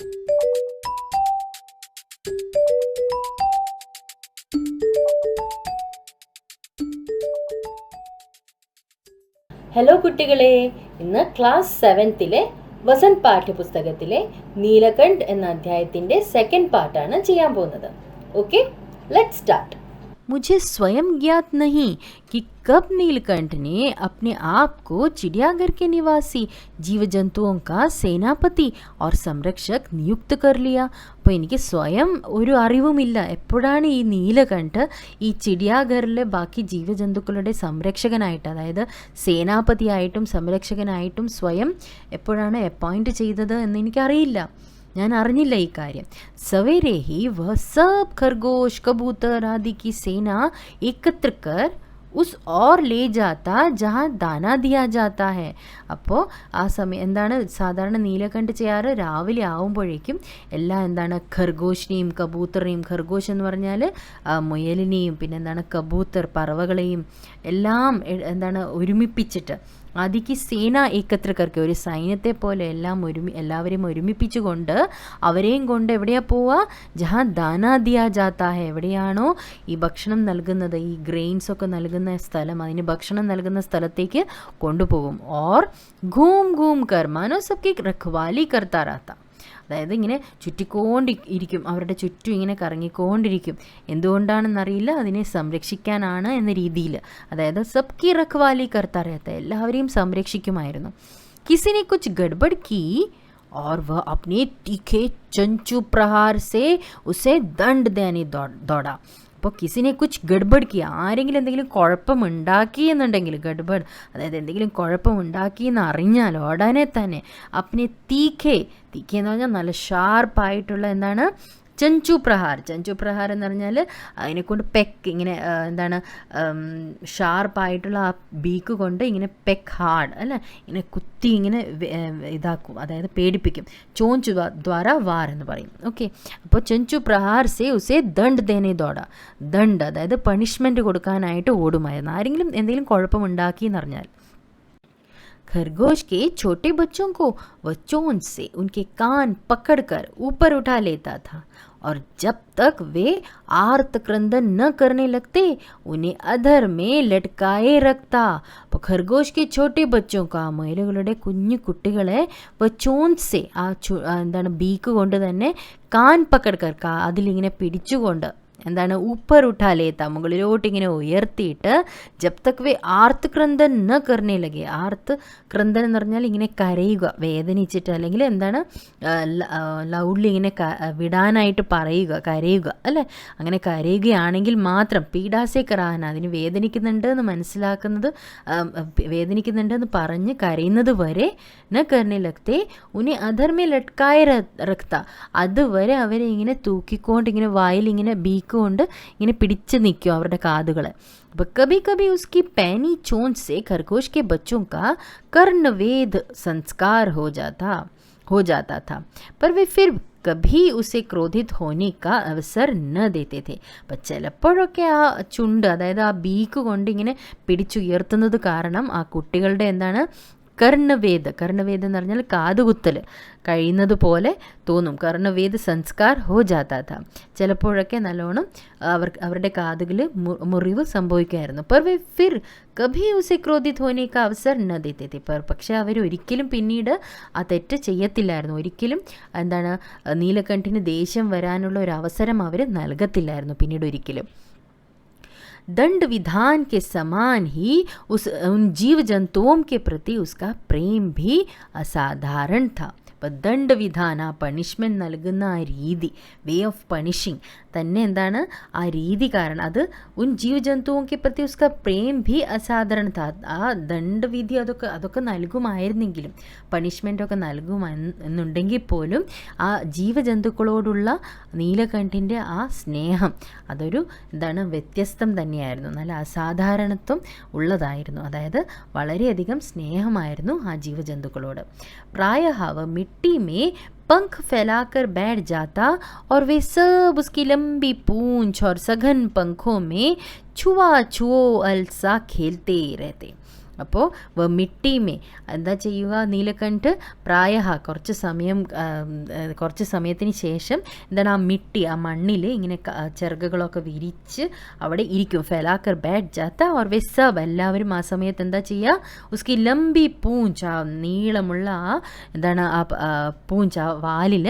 Hello കുട്ടികളെ, ഇന്ന് class 7ത്തിലെ Vasant പാഠ്യപുസ്തകത്തിലെ Neelkanth എന്ന അധ്യായത്തിന്റെ സെക്കൻഡ് പാർട്ടാണ് ചെയ്യാൻ പോകുന്നത്. Okay, let's start. मुझे स्वयं ज्ञात नहीं कि कब नीलकंठ ने अपने आप को चिड़ियाघर के निवासी जीव जंतुओं का सेनापति और संरक्षक नियुक्त कर लिया. അപ്പോൾ എനിക്ക് സ്വയം ഒരു അറിവുമില്ല എപ്പോഴാണ് ഈ നീലകണ്ഠ് ഈ ചിടിയാഘറിലെ ബാക്കി ജീവജന്തുക്കളുടെ സംരക്ഷകനായിട്ട്, അതായത് സേനാപതിയായിട്ടും സംരക്ഷകനായിട്ടും സ്വയം എപ്പോഴാണ് അപ്പോയിൻറ്റ് ചെയ്തത് എന്ന് എനിക്കറിയില്ല. ഞാൻ അറിഞ്ഞില്ല ഈ കാര്യം. सवेरे ही वह सब खरगोश कबूतर आदि की सेना एकत्र कर उस और ले जाता जहाँ दाना दिया जाता है. അപ്പോൾ ആ സമയം എന്താണ് സാധാരണ നീലകണ്ഠ് ചെയ്യാറ്, രാവിലെ ആവുമ്പോഴേക്കും എന്താണ് ഖർഗോഷിനെയും കബൂത്തറിനെയും, ഖർഗോഷ് എന്ന് പറഞ്ഞാൽ മുയലിനെയും പിന്നെ എന്താണ് കബൂത്തർ പറവകളെയും എല്ലാം എന്താണ് ഒരുമിപ്പിച്ചിട്ട് ആദിക്ക് സേന ഏക്കത്ര കർക്ക്, ഒരു സൈന്യത്തെ പോലെ എല്ലാവരെയും ഒരുമിപ്പിച്ചുകൊണ്ട് അവരെയും കൊണ്ട് എവിടെയാ പോവുക? ജഹാ ദാനാ ദിയാ ജാത്താ ഹെ, എവിടെയാണോ ഈ ഭക്ഷണം നൽകുന്നത്, ഈ ഗ്രെയിൻസ് ഒക്കെ നൽകുന്ന സ്ഥലം, അതിന് ഭക്ഷണം നൽകുന്ന സ്ഥലത്തേക്ക് കൊണ്ടുപോകും. ഓർ ഘൂം ഘൂം കർ മാനോ സബ്കി രഖ്വാലി കർത്താ രഹതാ, അതായത് ഇങ്ങനെ ചുറ്റിക്കൊണ്ടിരിക്കും, അവരുടെ ചുറ്റും ഇങ്ങനെ കറങ്ങിക്കൊണ്ടിരിക്കും. എന്തുകൊണ്ടാണെന്നറിയില്ല, അതിനെ സംരക്ഷിക്കാനാണ് എന്ന രീതിയിൽ. അതായത് സബ്കി റഖ്വാലി കർത്താ രഹത, എല്ലാവരെയും സംരക്ഷിക്കുമായിരുന്നു. കിസിനെ കുച്ച് ഗഡ്ബഡ് കി और वह अपने तीखे चंचू प्रहार से उसे दंड देने दौड़ा. അപ്പോൾ കിസിനെ കുച്ച് ഗഡ്ബഡ് കി, ആരെങ്കിലും എന്തെങ്കിലും കുഴപ്പമുണ്ടാക്കി എന്നുണ്ടെങ്കിൽ, ഗഡ്ബഡ് അതായത് എന്തെങ്കിലും കുഴപ്പമുണ്ടാക്കി എന്ന് അറിഞ്ഞാൽ ഉടനെ തന്നെ അപ്നെ തീഖേ എന്ന് പറഞ്ഞാൽ നല്ല ഷാർപ്പായിട്ടുള്ള എന്താണ് ചഞ്ചു പ്രഹാർ. ചഞ്ചു പ്രഹാർ എന്ന് പറഞ്ഞാൽ അതിനെക്കൊണ്ട് പെക്ക് ഇങ്ങനെ എന്താണ് ഷാർപ്പായിട്ടുള്ള ആ ബീക്ക് കൊണ്ട് ഇങ്ങനെ പെക്ക് ഹാർഡ് അല്ല ഇങ്ങനെ കുത്തി ഇങ്ങനെ ഇതാക്കും, അതായത് പേടിപ്പിക്കും. ചോഞ്ചു ദ്വാര വാർ എന്ന് പറയും. ഓക്കെ, അപ്പോൾ ചഞ്ചു പ്രഹാർ സേ ഉസേ ദണ്ഡ് ദേനെ ദോട, ദണ്ഡ് അതായത് പണിഷ്മെൻറ്റ് കൊടുക്കാനായിട്ട് ഓടുമായിരുന്നു ആരെങ്കിലും എന്തെങ്കിലും കുഴപ്പമുണ്ടാക്കി എന്നറിഞ്ഞാൽ. खरगोश के छोटे बच्चों को वह चोंच से उनके कान पकड़कर ऊपर उठा लेता था और जब तक वे आर्त क्रंदन न करने लगते उन्हें अधर में लटकाए रखता. അപ്പോൾ ഖർഗോഷ് के छोटे बच्चों का, മുയലുകളുടെ കുഞ്ഞു കുട്ടികളെ ചോഞ്ച് സെ എന്താണ് ബീക്ക് കൊണ്ട് തന്നെ കാൻ പക്കഡ്കർ, അതിലിങ്ങനെ പിടിച്ചുകൊണ്ട് എന്താണ് ഊപ്പർ ഉഠാലേത്ത, മുകളിലോട്ട് ഇങ്ങനെ ഉയർത്തിയിട്ട് ജബ് തക് വേ ആർത്ത് ക്രന്ദൻ ന കർണേ ലഗേ, ആർത്ത് ക്രന്ദൻ എന്ന് പറഞ്ഞാൽ ഇങ്ങനെ കരയുക, വേദനിച്ചിട്ട് അല്ലെങ്കിൽ എന്താണ് ലൗഡ്ലി ഇങ്ങനെ വിടാനായിട്ട് പറയുക, കരയുക അല്ലേ, അങ്ങനെ കരയുകയാണെങ്കിൽ മാത്രം പീഡാസെ കറാന, അതിന് വേദനിക്കുന്നുണ്ട് എന്ന് മനസ്സിലാക്കുന്നത്, വേദനിക്കുന്നുണ്ടെന്ന് പറഞ്ഞ് കരയുന്നത് വരെ ന കർണേ ലഗ്തേ ഉന്നെ അധർമേ ലട്കായ റക്ത, അതുവരെ അവരെ ഇങ്ങനെ തൂക്കിക്കൊണ്ട് ഇങ്ങനെ വായിൽ ഇങ്ങനെ ബീക്ക് കൊണ്ട് ഇങ്ങനെ പിടിച്ച് നിൽക്കും അവരുടെ കാതുകളെ. അപ്പോൾ കभी कभी उसकी पैनी चोंच से खरगोश के बच्चों का कर्णवेध संस्कार हो जाता था पर वे फिर कभी उसे क्रोधित होने का അവസർ न देते थे. അപ്പം ചിലപ്പോഴൊക്കെ ആ ചുണ്ട്, അതായത് ആ ബീക്ക് കൊണ്ട് ഇങ്ങനെ പിടിച്ചുയർത്തുന്നത് കാരണം ആ കുട്ടികളുടെ എന്താണ് കർണവേദ് എന്ന് പറഞ്ഞാൽ കാതുകുത്തൽ കഴിയുന്നത് പോലെ തോന്നും. കർണവേദ് സംസ്കാർ ഹോ ജാതാ ഥ, ചിലപ്പോഴൊക്കെ നല്ലോണം അവരുടെ കാതുകൾ മുറിവ് സംഭവിക്കുമായിരുന്നു. पर वे फिर कभी उसे क्रोधित होने का अवसर न देते थे. പക്ഷേ അവരൊരിക്കലും പിന്നീട് ആ തെറ്റ് ചെയ്യത്തില്ലായിരുന്നു, ഒരിക്കലും എന്താണ് നീലകണ്ഠിന് ദേഷ്യം വരാനുള്ള ഒരു അവസരം അവർ നൽകത്തില്ലായിരുന്നു പിന്നീട് ഒരിക്കലും. दंड विधान के समान ही उन जीव जंतुओं के प्रति उसका प्रेम भी असाधारण था. അപ്പോൾ ദണ്ഡ് വിധാൻ, ആ പണിഷ്മെൻറ്റ് നൽകുന്ന ആ രീതി, വേ ഓഫ് പണിഷിങ് തന്നെ എന്താണ് ആ രീതി കാരണം അത് ഉൻ ജീവജന്തുവൊക്കെ പ്രതി ഉസ്ക പ്രേം ഭി അസാധാരണ താ, ആ ദണ്ഡവിധി അതൊക്കെ നൽകുമായിരുന്നെങ്കിലും, പണിഷ്മെൻറ്റൊക്കെ നൽകുമെന്നുണ്ടെങ്കിൽ പോലും ആ ജീവജന്തുക്കളോടുള്ള നീലകണ്ഠിൻ്റെ ആ സ്നേഹം അതൊരു എന്താണ് വ്യത്യസ്തം തന്നെയായിരുന്നു, നല്ല അസാധാരണത്വം ഉള്ളതായിരുന്നു. അതായത് വളരെയധികം സ്നേഹമായിരുന്നു ആ ജീവജന്തുക്കളോട്. പ്രായഹവ मिट्टी में पंख फैलाकर बैठ जाता और वे सब उसकी लंबी पूंछ और सघन पंखों में छुआ छुओ अलसा खेलते रहते. അപ്പോൾ മിട്ടി മേ എന്താ ചെയ്യുക, നീലകണ്ഠ് പ്രായഃ കുറച്ച് സമയത്തിന് ശേഷം എന്താണ് ആ മിട്ടി, ആ മണ്ണിൽ ഇങ്ങനെ ചിറകുകളൊക്കെ വിരിച്ച് അവിടെ ഇരിക്കും. ഫെലാക്കർ ബാറ്റ് ജാത്ത ഓർ വെ സബ്, എല്ലാവരും ആ സമയത്ത് എന്താ ചെയ്യുക, ഉസ്കി ലംബി പൂഞ്ച്, ആ നീളമുള്ള ആ എന്താണ് ആ പൂഞ്ച്, ആ വാലിൽ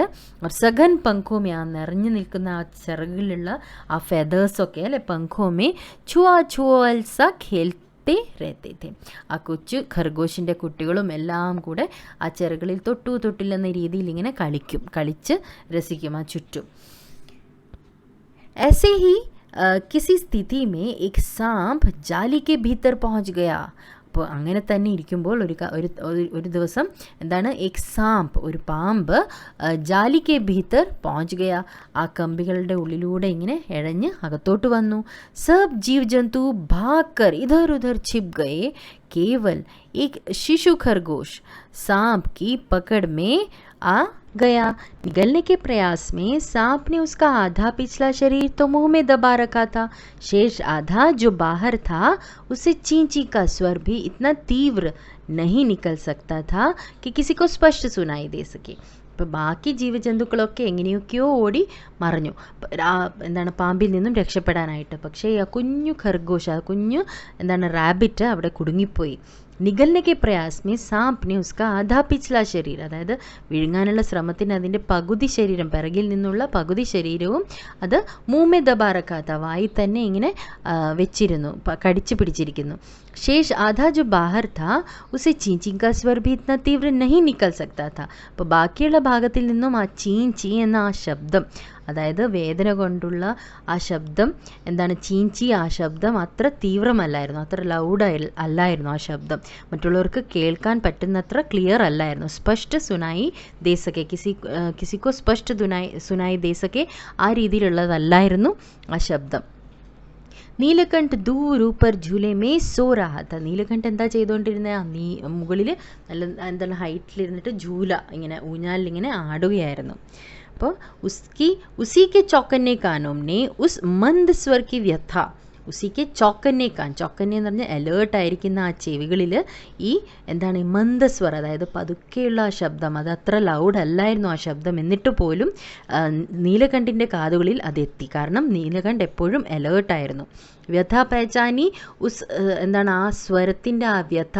സഘൻ പങ്കോമേ, ആ നിറഞ്ഞു നിൽക്കുന്ന ആ ചിറകിലുള്ള ആ ഫെദേഴ്സൊക്കെ അല്ലെ പങ്കോമേ ചുവാ ചുവൽ സ ഖേൽ रहते थे. ആ കൊച്ചു ഖർഗോഷിൻ്റെ കുട്ടികളും എല്ലാം കൂടെ ആ ചിറകളിൽ തൊട്ടില്ലെന്ന രീതിയിൽ ഇങ്ങനെ കളിച്ച് രസിക്കും ആ ചുറ്റും. ऐसे ही किसी स्थिति में एक सांप जाली के भीतर पहुंच गया. അപ്പോൾ അങ്ങനെ തന്നെ ഇരിക്കുമ്പോൾ ഒരു ദിവസം എന്താണ്, എക് സാംപ്, ഒരു പാമ്പ്, ജാലിക്കെ ഭീത്തർ പहुंच गया, ആ കമ്പികളുടെ ഉള്ളിലൂടെ ഇങ്ങനെ ഇഴഞ്ഞ് അകത്തോട്ട് വന്നു. സബ് ജീവ് ജന്തു ഭാഗ്കർ ഇധർ ഉധർ छिप गए, केवल एक शिशु खरगोश सांप की पकड़ में आ गया. निगलने के प्रयास में सांप ने उसका आधा पिछला शरीर तो मुंह में दबा रखा था, शेष आधा जो बाहर था उसे चींची का स्वर भी इतना तीव्र नहीं निकल सकता था कि किसी को स्पष्ट सुनाई दे सके. ഇപ്പോൾ ബാക്കി ജീവജന്തുക്കളൊക്കെ എങ്ങനെയൊക്കെയോ ഓടി മറഞ്ഞു എന്താണ് പാമ്പിൽ നിന്നും രക്ഷപ്പെടാനായിട്ട്. പക്ഷേ ആ കുഞ്ഞു ഖർഗോഷ്, ആ കുഞ്ഞു എന്താണ് റാബിറ്റ് അവിടെ കുടുങ്ങിപ്പോയി. നിഗലനെ കെ പ്രയാസ് മേ സാംപ്നെ ഉസ്കാ ആധാ പിച്ച്ലാ ശരീർ, അതായത് വിഴുങ്ങാനുള്ള ശ്രമത്തിന് അതിൻ്റെ പകുതി ശരീരം, പിറകിൽ നിന്നുള്ള പകുതി ശരീരവും അത് മൂമെ ദബാറക്കാത്ത, വായി തന്നെ ഇങ്ങനെ വെച്ചിരുന്നു, കടിച്ചു പിടിച്ചിരിക്കുന്നു. शेष आधा जो बाहर था उसे चींची का स्वर भी इतना तीव्र नहीं निकल सकता था. അപ്പോൾ ബാക്കിയുള്ള ഭാഗത്തിൽ നിന്നും ആ ചീഞ്ചി എന്ന ആ ശബ്ദം, അതായത് വേദന കൊണ്ടുള്ള ആ ശബ്ദം എന്താണ്, ചീഞ്ചി, ആ ശബ്ദം അത്ര തീവ്രമല്ലായിരുന്നു, അത്ര ലൗഡ് അല്ലായിരുന്നു. ആ ശബ്ദം മറ്റുള്ളവർക്ക് കേൾക്കാൻ പറ്റുന്നത്ര ക്ലിയർ അല്ലായിരുന്നു. സ്പഷ്ട സുനായി ദേശക്കെ, കിസിക്കോ സ്പഷ്ട സുനായി ദേശക്കെ, ആ രീതിയിലുള്ളതല്ലായിരുന്നു ആ ശബ്ദം. നീലകണ്ഠ് ദൂർ ഊപ്പർ ഝൂലെ മേ സോ രഹാ താ. നീലകണ്ഠ് എന്താ ചെയ്തുകൊണ്ടിരുന്നത്, മുകളിൽ നല്ല എന്താണ് ഹൈറ്റിലിരുന്നിട്ട് ഝൂല, ഇങ്ങനെ ഊഞ്ഞാലിങ്ങനെ ആടുകയായിരുന്നു. അപ്പോൾ ഉസിക്ക് ചौकन्ने कानों ने उस मंद स्वर की व्यथा, ഉസിക്ക് ചോക്കന്നെ എന്ന് പറഞ്ഞാൽ അലേർട്ടായിരിക്കുന്ന ആ ചെവികളിൽ ഈ എന്താണ് മന്ദസ്വർ, അതായത് പതുക്കെയുള്ള ആ ശബ്ദം, അത് അത്ര ലൗഡ് അല്ലായിരുന്നു ആ ശബ്ദം, എന്നിട്ട് പോലും നീലകണ്ഠിൻ്റെ കാതുകളിൽ അതെത്തി. കാരണം നീലകണ്ഠ് എപ്പോഴും അലേർട്ടായിരുന്നു. വ്യഥ പഹചാനി ഉസ്, എന്താണ് ആ സ്വരത്തിൻ്റെ ആ വ്യഥ,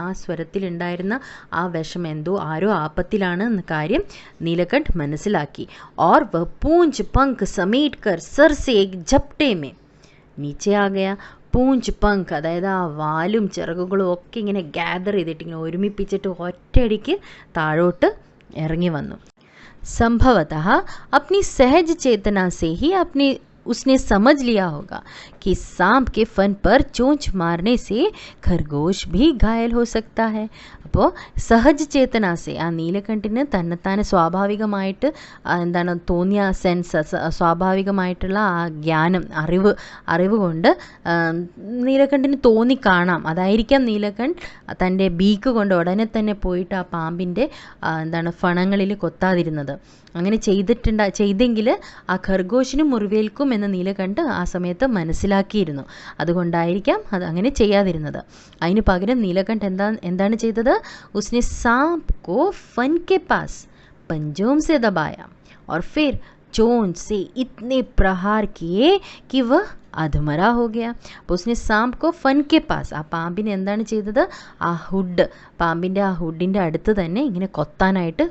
ആ സ്വരത്തിലുണ്ടായിരുന്ന ആ വിഷം, എന്തോ ആരോ ആപത്തിലാണ് എന്ന കാര്യം നീലകണ്ഠ് മനസ്സിലാക്കി. ഓർ വ പൂഞ്ച് പങ്ക് സമേറ്റ് കർ സർ സേ ഏക് ഝപ്ടെ മേ നീച്ചെ ആ ഗയ. പൂഞ്ച് പങ്ക്, അതായത് ആ വാലും ചിറകുകളും ഒക്കെ ഇങ്ങനെ ഗ്യാദർ ചെയ്തിട്ട് ഇങ്ങനെ ഒരുമിപ്പിച്ചിട്ട് ഒറ്റയടിക്ക് താഴോട്ട് ഇറങ്ങി വന്നു. സംഭവതഃ अपनी सहज चेतना से ही उसने समझ लिया होगा कि सांप के फन पर चोंच मारने से खरगोश भी घायल हो सकता है. അപ്പോൾ സഹജ് ചേതനാസെ, ആ നീലകണ്ഠിന് തന്നെത്താനെ സ്വാഭാവികമായിട്ട് എന്താണ് തോന്നിയ സെൻസ്, സ്വാഭാവികമായിട്ടുള്ള ആ ജ്ഞാനം, അറിവ് കൊണ്ട് നീലകണ്ഠിന് തോന്നിക്കാണാം, അതായിരിക്കാം നീലകണ്ഠ് തൻ്റെ ബീക്ക് കൊണ്ട് ഉടനെ തന്നെ പോയിട്ട് ആ പാമ്പിൻ്റെ എന്താണ് ഫണങ്ങളിൽ കൊത്താതിരുന്നത്. അങ്ങനെ ചെയ്തെങ്കിൽ ആ ഖർഗോഷിന് മുറിവേൽക്കും എന്ന് നീലകണ്ഠ് ആ സമയത്ത് മനസ്സിലാക്കിയിരുന്നു. അതുകൊണ്ടായിരിക്കാം അത് അങ്ങനെ ചെയ്യാതിരുന്നത്. അതിന് പകരം നീലകണ്ഠ് എന്താണ് ചെയ്തത്, उसने सांप को फन के पास पंजों से दबाया और फिर चोंच से इतने प्रहार किए कि वह അധമര ഹോ ഗയ. അപ്പോൾ ഉസ്നെ സാംപ് കോ ഫൻ കെ പാസ്, ആ പാമ്പിനെ എന്താണ് ചെയ്തത്, ആ പാമ്പിൻ്റെ ആ ഹുഡിൻ്റെ അടുത്ത് തന്നെ ഇങ്ങനെ കൊത്താനായിട്ട്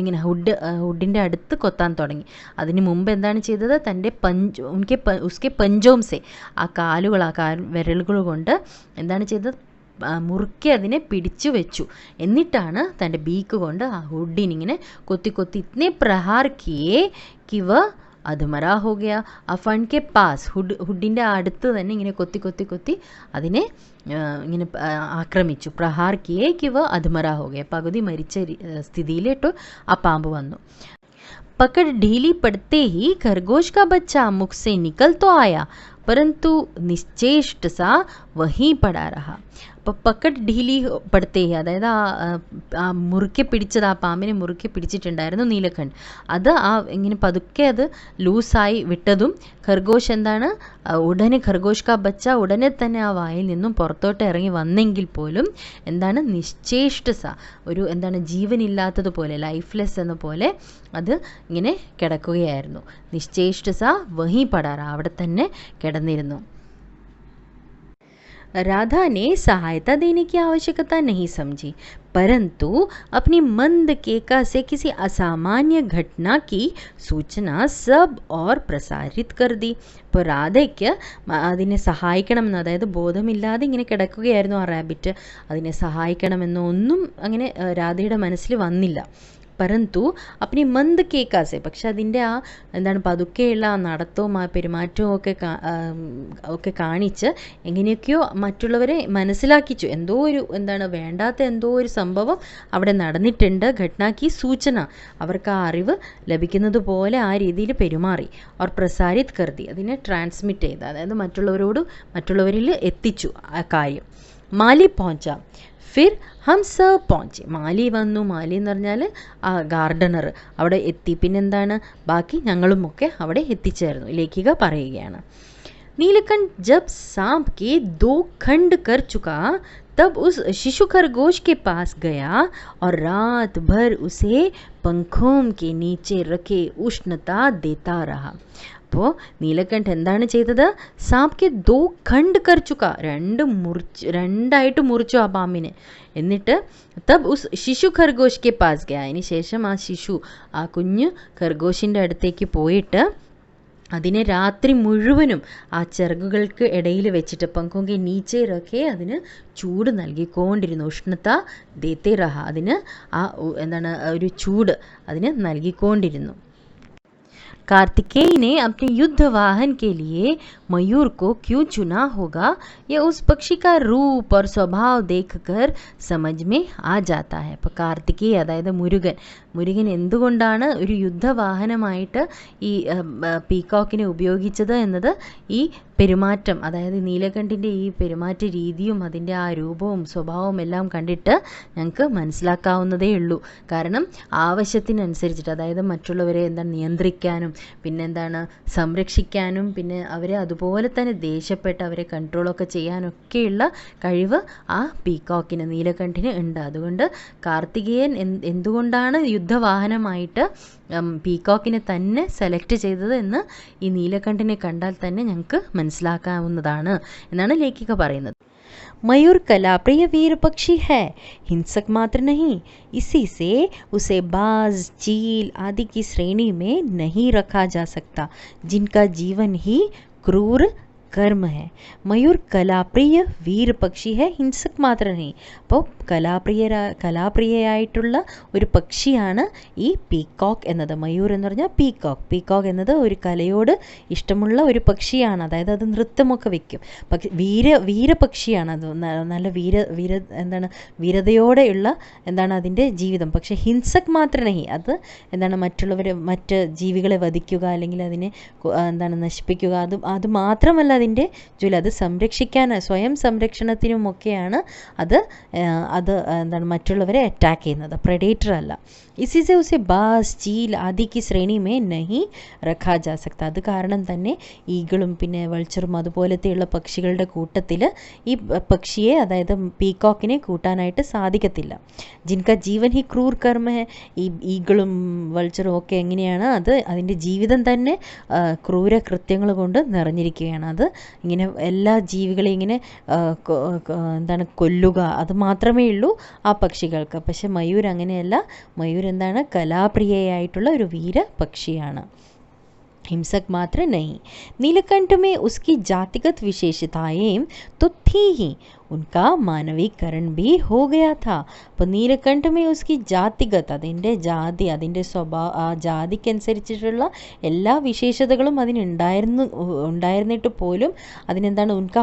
ഇങ്ങനെ ഹുഡിൻ്റെ അടുത്ത് കൊത്താൻ തുടങ്ങി. അതിന് മുമ്പ് എന്താണ് ചെയ്തത്, തൻ്റെ ഉസ്കെ പഞ്ചോംസെ, ആ കാലുകൾ, ആ വിരലുകൾ കൊണ്ട് എന്താണ് ചെയ്തത്, മുറുക്കി അതിനെ പിടിച്ചു വെച്ചു. എന്നിട്ടാണ് തൻ്റെ ബീക്ക് കൊണ്ട് ആ ഹുഡിനിങ്ങനെ കൊത്തി ഇത്തനെ പ്രഹാർ കിയേ കിവ അധമരാ ഹോ ഗയ. ആ ഫൺ കെ പാസ്, ഹുഡിൻ്റെ അടുത്ത് തന്നെ ഇങ്ങനെ കൊത്തി അതിനെ ഇങ്ങനെ ആക്രമിച്ചു. പ്രഹാർ കിയേ കിവ അധമരാ ഹോ ഗയ, പകുതി മരിച്ച സ്ഥിതിയിലിട്ട് ആ പാമ്പ് വന്നു. पकड़ ढीली पड़ते ही खरगोश का बच्चा मुख से निकल तो आया, परंतु निश्चेष्ट सा वहीं पड़ा रहा. അപ്പോൾ പക്കറ്റ് ഢീലി പെടുത്തേ അതായത് ആ മുറുക്കെ പിടിച്ചത്, ആ പാമ്പിനെ മുറുക്കെ പിടിച്ചിട്ടുണ്ടായിരുന്നു നീലകണ്ഠ്. അത് ഇങ്ങനെ പതുക്കെ അത് ലൂസായി വിട്ടതും ഖർഗോഷ് എന്താണ് ഉടനെ ഖർഗോഷ് കാ ബച്ച ഉടനെ തന്നെ ആ വായിൽ നിന്നും പുറത്തോട്ട് ഇറങ്ങി വന്നെങ്കിൽ പോലും എന്താണ് നിശ്ചേഷ്ടസ, ഒരു എന്താണ് ജീവനില്ലാത്തതുപോലെ, ലൈഫ്ലെസ് എന്ന പോലെ അത് ഇങ്ങനെ കിടക്കുകയായിരുന്നു. നിശ്ചേഷ്ടസ വഹി പടാറ, അവിടെ തന്നെ കിടന്നിരുന്നു. राधा ने सहायता देने की आवश्यकता नहीं समझी, परंतु अपनी मंद केका से किसी असामान्य घटना की सूचना सब और प्रसारित कर दी. ഇപ്പോൾ രാധയ്ക്ക് അതിനെ സഹായിക്കണമെന്ന്, അതായത് ബോധമില്ലാതെ ഇങ്ങനെ കിടക്കുകയായിരുന്നു ആ റാബിറ്റ്, അതിനെ സഹായിക്കണമെന്നോ ഒന്നും അങ്ങനെ രാധയുടെ മനസ്സിൽ വന്നില്ല. പരന്തു അപ്പനി മന്ത് കേക്കാസെ, പക്ഷെ അതിൻ്റെ ആ എന്താണ് പതുക്കെയുള്ള ആ നടത്തവും ആ പെരുമാറ്റവും ഒക്കെ കാണിച്ച് എങ്ങനെയൊക്കെയോ മറ്റുള്ളവരെ മനസ്സിലാക്കിച്ചു. എന്തോ ഒരു എന്താണ് വേണ്ടാത്ത എന്തോ ഒരു സംഭവം അവിടെ നടന്നിട്ടുണ്ട്. ഘട്നാക്കി സൂചന, അവർക്ക് ആ അറിവ് ലഭിക്കുന്നത് പോലെ ആ രീതിയിൽ പെരുമാറി. അവർ പ്രസാരിത് കർത്തി, അതിനെ ട്രാൻസ്മിറ്റ് ചെയ്ത്, അതായത് മറ്റുള്ളവരിൽ എത്തിച്ചു ആ കാര്യം. മാലി പਹੁഞ്ച, ഫിർ ഹം സബ് പहुंचे, മാലി വന്നു. മാലി എന്ന് പറഞ്ഞാൽ ആ ഗാർഡനർ അവിടെ എത്തി. പിന്നെന്താണ് ബാക്കി ഞങ്ങളുമൊക്കെ അവിടെ എത്തിച്ചേർന്നു. ലേഖിക പറയുകയാണ്, नीलकंठ जब सांप के 2 खंड कर चुका तब उस शिशु खरगोश के पास गया और रात भर उसे पंखों के नीचे रखे उष्णता देता रहा. അപ്പോൾ നീലകണ്ഠ് എന്താണ് ചെയ്തത്? സാപ്ക്ക് 2 ഖണ്ഡ് കർ ചുക്ക, രണ്ടായിട്ട് മുറിച്ചു ആ പാമ്പിനെ. എന്നിട്ട് തബ് ഉസ് ശിശു ഖർഗോഷ് കെ പാസ് ഗയ, അതിന് ശേഷം ആ ശിശു, ആ കുഞ്ഞു ഖർഗോഷിൻ്റെ അടുത്തേക്ക് പോയിട്ട് അതിനെ രാത്രി മുഴുവനും ആ ചിറകുകൾക്ക് ഇടയിൽ വെച്ചിട്ട് പങ്കോങ്കെ നീച്ചെ റക്കെ അതിന് ചൂട് നൽകിക്കൊണ്ടിരുന്നു. ഉഷ്ണത ദേത്തെ റഹ, അതിന് ആ എന്താണ് ഒരു ചൂട് അതിന് നൽകിക്കൊണ്ടിരുന്നു. कार्तिकेय ने अपने युद्ध वाहन के लिए मयूर को क्यों चुना होगा, यह उस पक्षी का रूप और स्वभाव देखकर समझ में आ जाता है. അപ്പോൾ കാർത്തികേയ അതായത് മുരുകൻ എന്തുകൊണ്ടാണ് ഒരു യുദ്ധവാഹനമായിട്ട് ഈ പീകോക്കിനെ ഉപയോഗിച്ചത് എന്നത് ഈ പെരുമാറ്റം, അതായത് നീലകണ്ഠിൻ്റെ ഈ പെരുമാറ്റ രീതിയും അതിൻ്റെ ആ രൂപവും സ്വഭാവവും എല്ലാം കണ്ടിട്ട് ഞങ്ങൾക്ക് മനസ്സിലാക്കാവുന്നതേ ഉള്ളൂ. കാരണം ആവശ്യത്തിനനുസരിച്ചിട്ട്, അതായത് മറ്റുള്ളവരെ എന്താണ് നിയന്ത്രിക്കാനും പിന്നെന്താണ് സംരക്ഷിക്കാനും പിന്നെ അവരെ അതുപോലെ തന്നെ ദേഷ്യപ്പെട്ട് അവരെ കൺട്രോളൊക്കെ ചെയ്യാനൊക്കെയുള്ള കഴിവ് ആ പീകോക്കിന്, നീലകണ്ഠിന് ഉണ്ട്. അതുകൊണ്ട് കാർത്തികേയൻ എന്തുകൊണ്ടാണ് യുദ്ധവാഹനമായിട്ട് പീകോക്കിനെ തന്നെ സെലക്ട് ചെയ്തത് എന്ന് ഈ നീലകണ്ഠിനെ കണ്ടാൽ തന്നെ ഞങ്ങൾക്ക് മനസ്സിലാക്കാവുന്നതാണ് എന്നാണ് ലേഖിക പറയുന്നത്. मयूर कलाप्रिय वीर पक्षी है, हिंसक मात्र नहीं, इसी से उसे बाज, चील आदि की श्रेणी में नहीं रखा जा सकता, जिनका जीवन ही क्रूर कर्म है. मयूर कलाप्रिय वीर പക്ഷി ഹെ, ഹിംസക് മാത്രം नहीं. അപ്പോൾ കലാപ്രിയയായിട്ടുള്ള ഒരു പക്ഷിയാണ് ഈ പീകോക്ക് എന്നത്. മയൂർ എന്ന് പറഞ്ഞാൽ പീകോക്ക് എന്നത് ഒരു കലയോട് ഇഷ്ടമുള്ള ഒരു പക്ഷിയാണ്. അതായത് അത് നൃത്തമൊക്കെ വെക്കും. പക്ഷെ വീരപക്ഷിയാണ്. അത് നല്ല വീരതയോടെയുള്ള എന്താണ് അതിൻ്റെ ജീവിതം. പക്ഷെ ഹിംസക് മാത്രം नहीं, അത് എന്താണ് മറ്റ് ജീവികളെ വധിക്കുക അല്ലെങ്കിൽ അതിനെ എന്താണ് നശിപ്പിക്കുക, അത് മാത്രമല്ല അതിൻ്റെ ജോലി. അത് സ്വയം സംരക്ഷണത്തിനുമൊക്കെയാണ് അത് എന്താണ് മറ്റുള്ളവരെ അറ്റാക്ക് ചെയ്യുന്നത്, പ്രെഡേറ്റർ അല്ല. इसी से उसे बाज, चील आदि की श्रेणी में नहीं रखा जा सकता. അത് കാരണം തന്നെ ഈഗിളും പിന്നെ വൾച്ചറും അതുപോലത്തെയുള്ള പക്ഷികളുടെ കൂട്ടത്തിൽ ഈ പക്ഷിയെ, അതായത് പീകോക്കിനെ കൂട്ടാനായിട്ട് സാധിക്കത്തില്ല. ജിൻക ജീവൻ ഹി ക്രൂർ കർമ്മ ഹെ, ഈ ഈഗിളും വൾച്ചറും ഒക്കെ എങ്ങനെയാണ്, അത് അതിൻ്റെ ജീവിതം തന്നെ ക്രൂര കൃത്യങ്ങൾ കൊണ്ട് നിറഞ്ഞിരിക്കുകയാണ്. അത് ഇങ്ങനെ എല്ലാ ജീവികളെയും ഇങ്ങനെ എന്താണ് കൊല്ലുക, അത് മാത്രമേ ഉള്ളൂ ആ പക്ഷികൾക്ക്. പക്ഷെ മയൂർ അങ്ങനെയല്ല. മയൂർ എന്താണ് കലാപ്രിയയായിട്ടുള്ള ഒരു വീര പക്ഷിയാണ്. हिंसक मात्र नहीं. नीलकंठ में उसकी जातिगत विशेषताएं तो थी ही, उनका मानवीकरण भी हो गया था. അപ്പോൾ നീലകണ്ഠ में उसकी जातिगत, അതിൻ്റെ ജാതി, അതിൻ്റെ സ്വഭാവ, ആ ജാതിക്കനുസരിച്ചിട്ടുള്ള എല്ലാ വിശേഷതകളും ഉണ്ടായിരുന്നിട്ട് പോലും അതിനെന്താണ് ഉൻകാ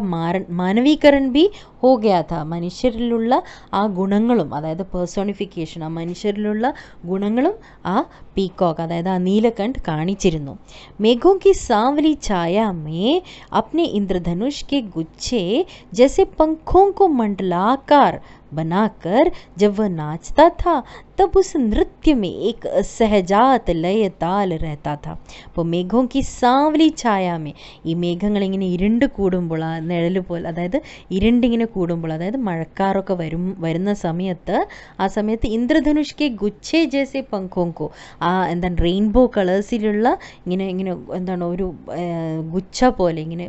മാനവീകരൺ ബി ഹോ ഗയാ था. മനുഷ്യരിലുള്ള ആ ഗുണങ്ങളും, അതായത് പേഴ്സോണിഫിക്കേഷൻ, ആ മനുഷ്യരിലുള്ള ഗുണങ്ങളും ആ പീകോക്ക്, അതായത് ആ നീലകണ്ഠ് കാണിച്ചിരുന്നു. मेघों की सांवली छाया में अपने इंद्रधनुष के गुच्छे जैसे पंखों पंखों को मंडलाकार बनाकर जब वह नाचता था तब उस नृत्य में एक सहजात लय ताल रहता था. അപ്പോൾ മേഘം की സാവലി ഛായ में ഈ മേഘങ്ങൾ ഇങ്ങനെ ഇരുണ്ട് കൂടുമ്പോൾ ആ നിഴല് പോലെ, അതായത് ഇരുണ്ടിങ്ങനെ കൂടുമ്പോൾ, അതായത് മഴക്കാറൊക്കെ വരുന്ന സമയത്ത്, ആ സമയത്ത് ഇന്ദ്രധനുഷ് കെ ഗുച്ഛേ ജേസെ പങ്കോങ്കോ, ആ എന്താണ് റെയിൻബോ കളേഴ്സിലുള്ള ഇങ്ങനെ ഇങ്ങനെ എന്താണ് ഒരു ഗുച്ഛ പോലെ ഇങ്ങനെ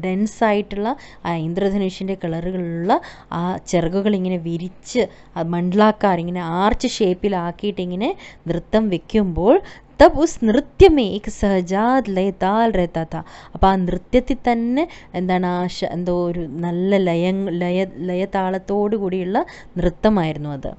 ഡെൻസായിട്ടുള്ള ആ ഇന്ദ്രധനുഷിൻ്റെ കളറുകളുള്ള ആ ചിറകുകൾ ഇങ്ങനെ വിരിച്ച് മണ്ഡലാക്കാർ ഇങ്ങനെ ആർച്ച് ഷേപ്പിലാക്കിയിട്ട് ഇങ്ങനെ നൃത്തം വെക്കുമ്പോൾ തബ് ഉസ് നൃത്യമേ ഏക് സഹജാത് ലയ താൽ രഹതാ താ. അപ്പോൾ ആ നൃത്യത്തിൽ തന്നെ എന്താണ് എന്തോ ഒരു നല്ല ലയതാളത്തോടു കൂടിയുള്ള നൃത്തമായിരുന്നു അത്.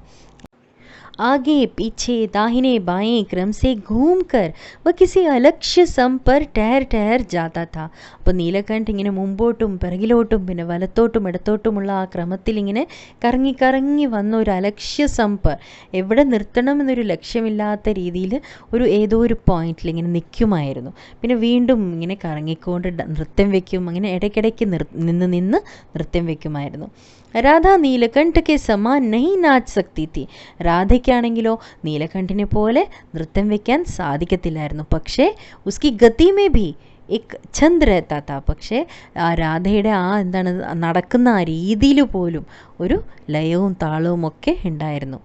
आगे पीछे दाहिने बाएं क्रम से घूमकर वह किसी अलक्ष्य सम पर ठहर ठहर जाता था. അപ്പോൾ നീലകണ്ഠ് ഇങ്ങനെ മുമ്പോട്ടും പിറകിലോട്ടും പിന്നെ വലത്തോട്ടും ഇടത്തോട്ടുമുള്ള ആ ക്രമത്തിൽ ഇങ്ങനെ കറങ്ങി കറങ്ങി വന്ന ഒരു അലക്ഷ്യ സമ്പർ, എവിടെ നിർത്തണമെന്നൊരു ലക്ഷ്യമില്ലാത്ത രീതിയിൽ ഏതോ ഒരു പോയിന്റിൽ ഇങ്ങനെ നിൽക്കുമായിരുന്നു. പിന്നെ വീണ്ടും ഇങ്ങനെ കറങ്ങിക്കൊണ്ട് നൃത്തം വയ്ക്കും. അങ്ങനെ ഇടയ്ക്കിടയ്ക്ക് നിന്ന് നൃത്തം വയ്ക്കുമായിരുന്നു. രാധ നീലകണ്ഠ കെ സമാൻ നഹി നാച്ച് സക്തി തി. രാധയ്ക്കാണെങ്കിലോ നീലകണ്ഠിനെ പോലെ നൃത്തം വയ്ക്കാൻ സാധിക്കത്തില്ലായിരുന്നു. പക്ഷേ ഉസ്കി ഗതി മേ ഭി एक छंद रहता था. പക്ഷേ ആ രാധയുടെ ആ എന്താണ് നടക്കുന്ന ആ രീതിയിൽ പോലും ഒരു ലയവും താളവും ഒക്കെ ഉണ്ടായിരുന്നു.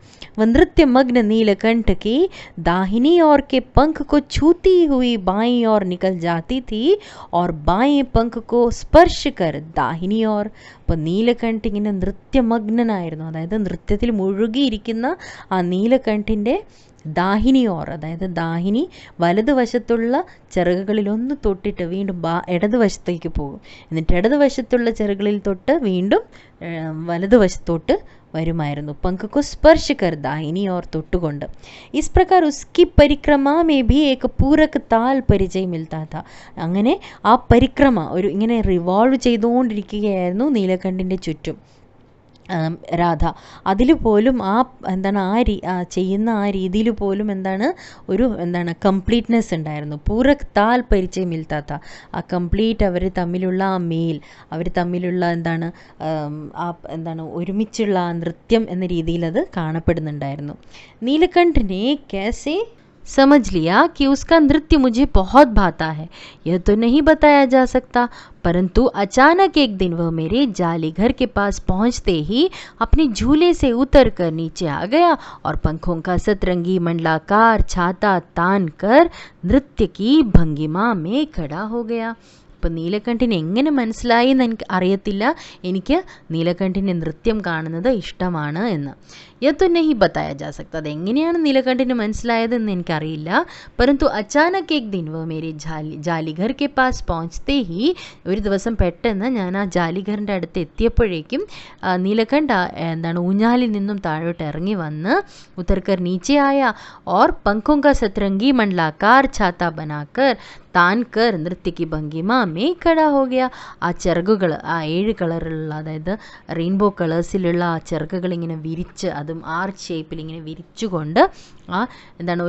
നൃത്യമഗ്ന നീലകണ്ഠ की दाहिनी ओर के पंख को छूती हुई बाईं ओर निकल जाती थी और बाएं पंख को स्पर्श कर दाहिनी ओर. അപ്പോൾ നീലകണ്ഠ് ഇങ്ങനെ നൃത്യമഗ്നനായിരുന്നു. അതായത് നൃത്യത്തിൽ മുഴുകിയിരിക്കുന്ന ആ നീലകണ്ഠിൻ്റെ ദാഹിനി ഓർ, അതായത് ദാഹിനി വലതുവശത്തുള്ള ചിറകുകളിലൊന്ന് തൊട്ടിട്ട് വീണ്ടും ഇടതുവശത്തേക്ക് പോകും. എന്നിട്ട് ഇടതുവശത്തുള്ള ചിറകുകളിൽ തൊട്ട് വീണ്ടും വലതുവശത്തോട്ട് വരുമായിരുന്നു. പങ്ക് സ്പർശ കർ ദാഹിനി ഓർ തൊട്ടുകൊണ്ട്. ഇസ് പ്രകാർ ഉസ്കി പരിക്രമ മേ ഭി ഏക പൂരക് താൽ പരിചയം മിൽത്താ താ. അങ്ങനെ ആ പരിക്രമ ഒരു ഇങ്ങനെ റിവോൾവ് ചെയ്തുകൊണ്ടിരിക്കുകയായിരുന്നു നീലകണ്ഠിൻ്റെ ചുറ്റും രാധ. അതിൽ പോലും ആ എന്താണ് ചെയ്യുന്ന ആ രീതിയിൽ പോലും എന്താണ് കംപ്ലീറ്റ്നെസ് ഉണ്ടായിരുന്നു. പൂരക് താൽ പരിചയം മിൽത്താത്ത, ആ കംപ്ലീറ്റ് അവർ തമ്മിലുള്ള ആ അവർ തമ്മിലുള്ള എന്താണ് ഒരുമിച്ചുള്ള ആ നൃത്യം എന്ന രീതിയിൽ അത് കാണപ്പെടുന്നുണ്ടായിരുന്നു. നീലകണ്ഠനെ कैसे समझ लिया कि उसका नृत्य मुझे बहुत भाता है, यह तो नहीं बताया जा सकता. परंतु अचानक एक दिन वह मेरे जाली घर के पास पहुंचते ही अपने झूले से उतर कर नीचे आ गया और पंखों का सतरंगी मंडलाकार छाता तान कर नृत्य की भंगिमा में खड़ा हो गया. അപ്പോൾ നീലകണ്ഠിന് എങ്ങനെ മനസ്സിലായി എന്ന് എനിക്ക് അറിയത്തില്ല. എനിക്ക് നീലകണ്ഠിൻ്റെ നൃത്യം കാണുന്നത് ഇഷ്ടമാണ് എന്ന്. യതൊ നഹി ബതായ ജാ സക്ത, അതെങ്ങനെയാണ് നീലകണ്ഠിന് മനസ്സിലായതെന്ന് എനിക്കറിയില്ല. പരന്തു അച്ചാനക് ഏക് ദിൻ വ മേരെ ജാലിഘർ കെ പാസ് പहुंचते ही, ഒരു ദിവസം പെട്ടെന്ന് ഞാൻ ആ ജാലിഘറിൻ്റെ അടുത്ത് എത്തിയപ്പോഴേക്കും നീലകണ്ഠ ഊഞ്ഞാലിൽ നിന്നും താഴോട്ട് ഇറങ്ങി വന്ന് ഉത്തർക്കർ നീച്ചെ ആയ और पंखों का सतरंगी मंडलाकार छाता बनाकर താൻ കർ നൃത്യക്ക് ഭംഗിമ മേ ഖടാ ഹോ ഗയ. ആ ചിറകുകൾ, ആ 7 കളറിലുള്ള, അതായത് റെയിൻബോ കളേഴ്സിലുള്ള ആ ചിറകുകൾ ഇങ്ങനെ വിരിച്ച്, അതും ആർച്ച് ഷേപ്പിൽ ഇങ്ങനെ വിരിച്ചുകൊണ്ട് ആ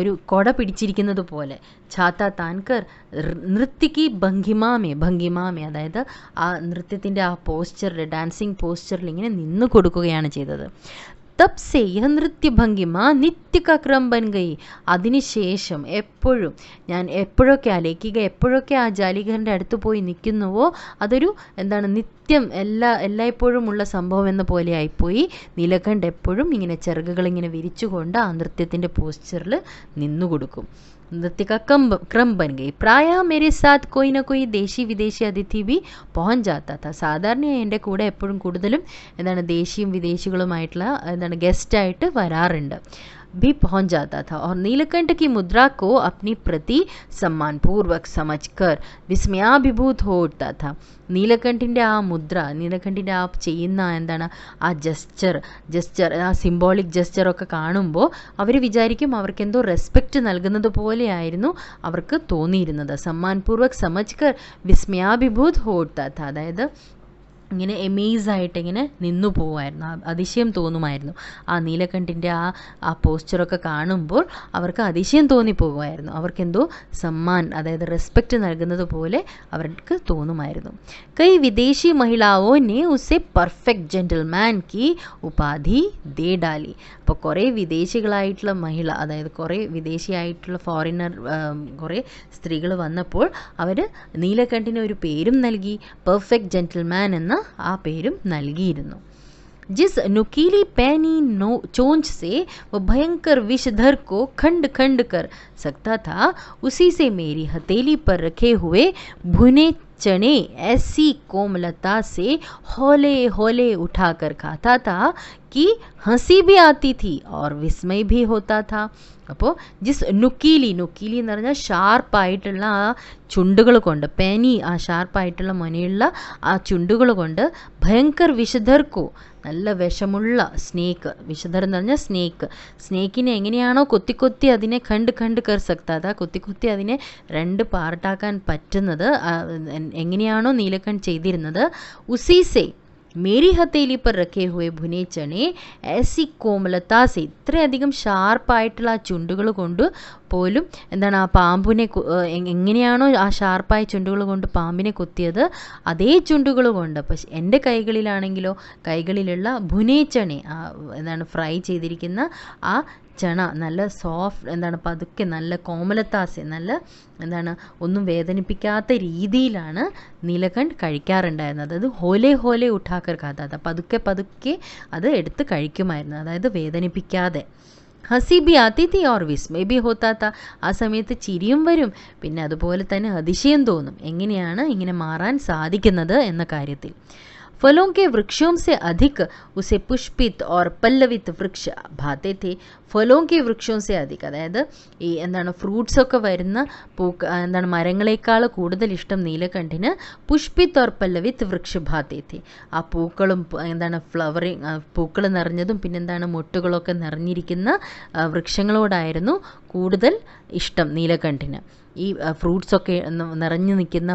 ഒരു കൊട പിടിച്ചിരിക്കുന്നത് പോലെ ഛാത്ത താൻകർ നൃത്യക്ക് ഭംഗിമാമേ, അതായത് ആ നൃത്യത്തിൻ്റെ ആ പോസ്ചറിൽ, ഡാൻസിങ് പോസ്ചറിൽ ഇങ്ങനെ നിന്ന് കൊടുക്കുകയാണ് ചെയ്തത്. തബ് സേ യഹ് നൃത്യ ഭംഗിമ നിത്യ കാ ക്രമം ബൻ ഗയി. അതിനുശേഷം എപ്പോഴും ഞാൻ എപ്പോഴൊക്കെ ആലോചിക്കുക, എപ്പോഴൊക്കെ ആ ജാലിഘറിൻ്റെ അടുത്ത് പോയി നിൽക്കുന്നുവോ അതൊരു നിത്യം എല്ലായ്പ്പോഴും ഉള്ള സംഭവം എന്ന പോലെ ആയിപ്പോയി. നീലകണ്ഠ് എപ്പോഴും ഇങ്ങനെ ചിറകുകളിങ്ങനെ വിരിച്ചുകൊണ്ട് ആ നൃത്യത്തിൻ്റെ പോസ്ചറിൽ നിന്നുകൊടുക്കും. नृत्य का क्रम बन गई. प्रायः मेरे साथ कोई ना कोई ദേശി വിദേശി അതിഥി भी पहुंच जाता था. സാധാരണയായി എൻ്റെ കൂടെ എപ്പോഴും കൂടുതലും ദേശീയും വിദേശികളുമായിട്ടുള്ള ഗസ്റ്റായിട്ട് വരാറുണ്ട്. भी पहुंच जाता था और नीलकंठ की मुद्रा को अपनी प्रति सम्मानपूर्वक समझकर विस्मयाभिभूत हो उठता था. നീലകണ്ഠിൻ്റെ ആ മുദ്ര, നീലകണ്ഠിൻ്റെ ആ ചെയ്യുന്ന ആ ജസ്റ്റർ ആ സിംബോളിക് ജസ്റ്ററൊക്കെ കാണുമ്പോൾ അവർ വിചാരിക്കും അവർക്കെന്തോ റെസ്പെക്റ്റ് നൽകുന്നത് പോലെയായിരുന്നു അവർക്ക് തോന്നിയിരുന്നത്. സമ്മാൻപൂർവക് സമജ്കർ വിസ്മയാഭിഭൂത് ഹോട്ടാ. അതായത് ഇങ്ങനെ എമേസായിട്ട് ഇങ്ങനെ നിന്നു പോവായിരുന്നു, അതിശയം തോന്നുമായിരുന്നു. ആ നീലകണ്ഠിൻ്റെ ആ പോസ്ചറൊക്കെ കാണുമ്പോൾ അവർക്ക് അതിശയം തോന്നിപ്പോകുമായിരുന്നു. അവർക്കെന്തോ സമ്മാൻ, അതായത് റെസ്പെക്റ്റ് നൽകുന്നത് പോലെ അവർക്ക് തോന്നുമായിരുന്നു. കൈ വിദേശി മഹിളാവോ നെ ഉസെ പെർഫെക്റ്റ് ജെന്റിൽമാൻ കി ഉപാധി ദേ ഡാലി. അപ്പോൾ കുറേ വിദേശികളായിട്ടുള്ള മഹിള, അതായത് കുറേ വിദേശിയായിട്ടുള്ള ഫോറിനർ കുറേ സ്ത്രീകൾ വന്നപ്പോൾ അവർ നീലകണ്ഠിന് ഒരു പേരും നൽകി, പെർഫെക്റ്റ് ജെന്റിൽമാൻ എന്ന ആ പേരും നൽകിയിരുന്നു. जिस नुकीली पैनी चोंच से वह भयंकर विषधर को खंड खंड कर सकता था, उसी से मेरी हथेली पर रखे हुए भुने चने ऐसी कोमलता से हौले हौले उठाकर खाता था कि हंसी भी आती थी और विस्मय भी होता था. അപ്പോൾ ജിസ് നുക്കീലി എന്ന് പറഞ്ഞാൽ ഷാർപ്പായിട്ടുള്ള ആ ചുണ്ടുകൾ കൊണ്ട്, പേനി ആ ഷാർപ്പായിട്ടുള്ള മുനയുള്ള ആ ചുണ്ടുകൾ കൊണ്ട്, ഭയങ്കർ വിഷധർക്കോ നല്ല വിഷമുള്ള സ്നേക്ക്, വിഷധർ എന്ന് പറഞ്ഞാൽ സ്നേക്കിനെ എങ്ങനെയാണോ കൊത്തി അതിനെ കണ്ട് കർ സക്താത, കൊത്തി അതിനെ 2 പാർട്ടാക്കാൻ പറ്റുന്നത് എങ്ങനെയാണോ നീലകണ്ഠ് ചെയ്തിരുന്നത്, ഉസീസെ മേരി ഹത്തേലി പർ രഖേ ഹുവേ ഭുനെ ചനെ ऐसी കോമലതാ സെ, ഇത്രയധികം ഷാർപ്പായിട്ടുള്ള ആ ചുണ്ടുകൾ കൊണ്ട് പോലും എന്താണ് ആ പാമ്പിനെ എങ്ങനെയാണോ ആ ഷാർപ്പായ ചുണ്ടുകൾ കൊണ്ട് പാമ്പിനെ കൊത്തിയത്, അതേ ചുണ്ടുകൾ കൊണ്ട് പക്ഷെ എൻ്റെ കൈകളിലാണെങ്കിലോ കൈകളിലുള്ള ഭുനേച്ചണെ എന്താണ് ഫ്രൈ ചെയ്തിരിക്കുന്ന ആ ചണ നല്ല സോഫ്റ്റ്, എന്താണ് പതുക്കെ നല്ല കോമലത്താസെ, നല്ല എന്താണ് ഒന്നും വേദനിപ്പിക്കാത്ത രീതിയിലാണ് നീലകണ്ഠ് കഴിക്കാറുണ്ടായിരുന്നത്. അത് ഹോലെ ഉഠാക്കർ ഖാതാത്ത, പതുക്കെ അത് എടുത്ത് കഴിക്കുമായിരുന്നു, അതായത് വേദനിപ്പിക്കാതെ. ഹസി ബി ആത്തി തീ ഓർ വിസ്മയ ബി ഹോത്താ താ, ആ സമയത്ത് ചിരിയും വരും, പിന്നെ അതുപോലെ തന്നെ അതിശയം തോന്നും എങ്ങനെയാണ് ഇങ്ങനെ മാറാൻ സാധിക്കുന്നത് എന്ന കാര്യത്തിൽ. फलों के वृक्षों से अधिक उसे पुष्पित और पल्लवित वृक्ष भाते थे. ഫലോം കെ വൃക്ഷവും സെ അധിക്, അതായത് ഈ എന്താണ് ഫ്രൂട്ട്സൊക്കെ വരുന്ന എന്താണ് മരങ്ങളെക്കാൾ കൂടുതൽ ഇഷ്ടം നീലകണ്ഠിന് പുഷ്പിത് ഓർ പല്ലവിത് വൃക്ഷ ഭാത്തെ थे. ആ പൂക്കളും എന്താണ് ഫ്ലവറിങ്, പൂക്കൾ നിറഞ്ഞതും പിന്നെന്താണ് മൊട്ടുകളൊക്കെ നിറഞ്ഞിരിക്കുന്ന വൃക്ഷങ്ങളോടായിരുന്നു കൂടുതൽ ഇഷ്ടം നീലകണ്ഠിന്. ഈ ഫ്രൂട്ട്സൊക്കെ നിറഞ്ഞു നിൽക്കുന്ന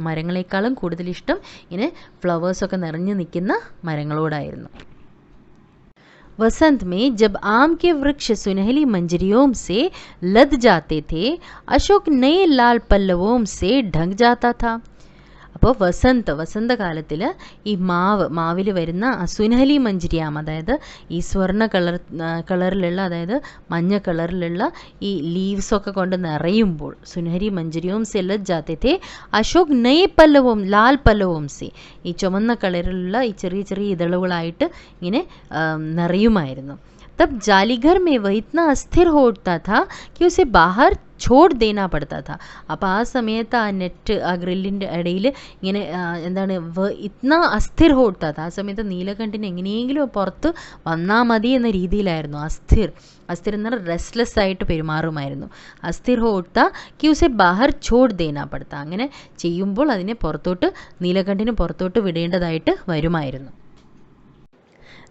മരങ്ങളെക്കാളും കൂടുതൽ ഇഷ്ടം ഇങ്ങനെ ഫ്ലവേഴ്സൊക്കെ നിറഞ്ഞു നിൽക്കുന്ന മരങ്ങളോടായിരുന്നു. वसंत में जब आम के वृक्ष सुनहली मंजरियों से लद जाते थे, अशोक नए लाल पल्लवों से ढंक जाता था. അപ്പോൾ വസന്തകാലത്തിൽ ഈ മാവിൽ വരുന്ന സുനഹലി മഞ്ജരിയാം, അതായത് ഈ സ്വർണ്ണ കളറിലുള്ള, അതായത് മഞ്ഞ കളറിലുള്ള ഈ ലീവ്സൊക്കെ കൊണ്ട് നിറയുമ്പോൾ, സുനഹരി മഞ്ജരിയും സെ ലദ് ജാത്തെ थे, അശോക് നയേ പല്ലവും ലാൽ പല്ലവും സെ, ഈ ചുമന്ന കളറിലുള്ള ഈ ചെറിയ ഇതളുകളായിട്ട് ഇങ്ങനെ നിറയുമായിരുന്നു. तब जालीघर में वह इतना अस्थिर होता था कि उसे बाहर छोड़ देना पड़ता था. അപ്പോൾ ആ സമയത്ത് ആ നെറ്റ്, ആ ഗ്രില്ലിൻ്റെ ഇടയിൽ ഇങ്ങനെ എന്താണ് ഇത്ന അസ്ഥിർ ഹോട്ടാത്ത, ആ സമയത്ത് നീലകണ്ഠിന് എങ്ങനെയെങ്കിലും പുറത്ത് വന്നാൽ മതി എന്ന രീതിയിലായിരുന്നു. അസ്ഥിർ എന്ന് പറഞ്ഞാൽ റെസ്റ്റ്ലെസ് ആയിട്ട് പെരുമാറുമായിരുന്നു. അസ്ഥിർ ഹോട്ട കി ഉസെ ബാഹർ ഛോഡ് ദേനാ പടുത്ത, അങ്ങനെ ചെയ്യുമ്പോൾ അതിനെ നീലകണ്ഠിന് പുറത്തോട്ട് വിടേണ്ടതായിട്ട് വരുമായിരുന്നു.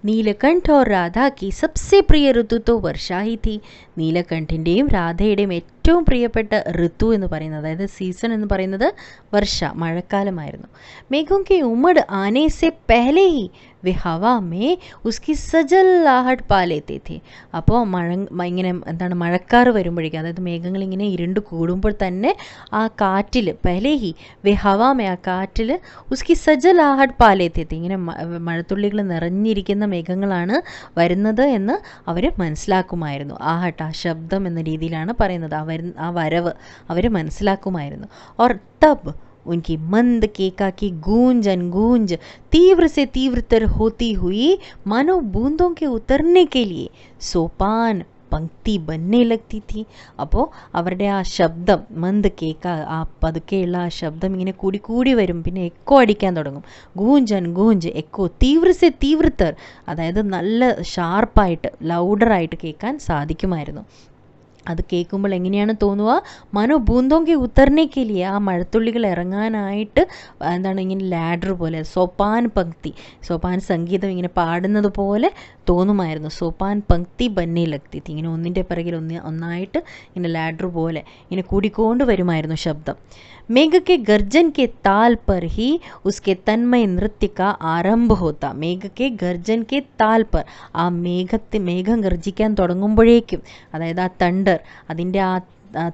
നീലകണ്ഠ और राधा की सबसे प्रिय ऋतु तो वर्षा ही थी. നീലകണ്ഠിൻ്റെയും രാധയുടെയും ഏറ്റവും പ്രിയപ്പെട്ട ഋതു എന്ന് പറയുന്നത്, അതായത് സീസൺ എന്ന് പറയുന്നത് വർഷ, മഴക്കാലമായിരുന്നു. മേഘോं के उमड़ आने से पहले ही वे हवा में उसकी सजलाहट पा लेते थे. അപ്പോൾ ഇങ്ങനെ എന്താണ് മഴക്കാറ് വരുമ്പോഴേക്കും, അതായത് മേഘങ്ങൾ ഇങ്ങനെ ഇരുണ്ട് കൂടുമ്പോൾ തന്നെ ആ കാറ്റിൽ പെഹലേഹി വേ ഹവാമേ, ആ കാറ്റിൽ ഉസ്കി സജലാഹട്ട് പാ ലേത്തെ थे, ഇങ്ങനെ മഴത്തുള്ളികൾ നിറഞ്ഞിരിക്കുന്ന മേഘങ്ങളാണ് വരുന്നത് എന്ന് അവർ മനസ്സിലാക്കുമായിരുന്നു. ആഹട്ട്, ആ ശബ്ദം എന്ന രീതിയിലാണ് പറയുന്നത്, ആ വരവ് അവർ മനസ്സിലാക്കുമായിരുന്നു. और तब उनकी मंद केका की गूंज तीव्र से तीव्रतर होती हुई मानो बूंदों के उतरने के लिए सोपान पंक्ति बनने लगती थी. അപ്പോൾ അവരുടെ ആ ശബ്ദം മന്ത് കേക്ക, ആ പതുക്കെയുള്ള ആ ശബ്ദം ഇങ്ങനെ കൂടി വരും, പിന്നെ എക്കോ അടിക്കാൻ തുടങ്ങും. ഗൂഞ്ച് എക്കോ, തീവ്രസെ തീവ്രതർ, അതായത് നല്ല ഷാർപ്പായിട്ട് ലൗഡറായിട്ട് കേൾക്കാൻ സാധിക്കുമായിരുന്നു. അത് കേൾക്കുമ്പോൾ എങ്ങനെയാണ് തോന്നുക, മനോ ബൂന്തോങ്കി ഉത്തർനേക്കില്ലേ, ആ മഴത്തുള്ളികൾ ഇറങ്ങാനായിട്ട് എന്താണ് ഇങ്ങനെ ലാഡർ പോലെ സോപ്പാൻ പങ്ക്തി, സോപ്പാൻ സംഗീതം ഇങ്ങനെ പാടുന്നത് പോലെ തോന്നുമായിരുന്നു. സോപ്പാൻ പങ്ക്തി ബന്നേ ലഗ്തി തി, ഇങ്ങനെ ഒന്നിൻ്റെ പിറകിൽ ഒന്നായിട്ട് ഇങ്ങനെ ലാഡർ പോലെ ഇങ്ങനെ കൂടിക്കൊണ്ട് വരുമായിരുന്നു ശബ്ദം. मेघ के गर्जन के ताल पर ही उसके तन्मय नृत्य का ആരംഭ होता. മേഘ के गर्जन के ताल पर, ആ മേഘം ഗർജിക്കാൻ തുടങ്ങുമ്പോഴേക്കും, അതായത് ആ തണ്ടർ, അതിൻ്റെ ആ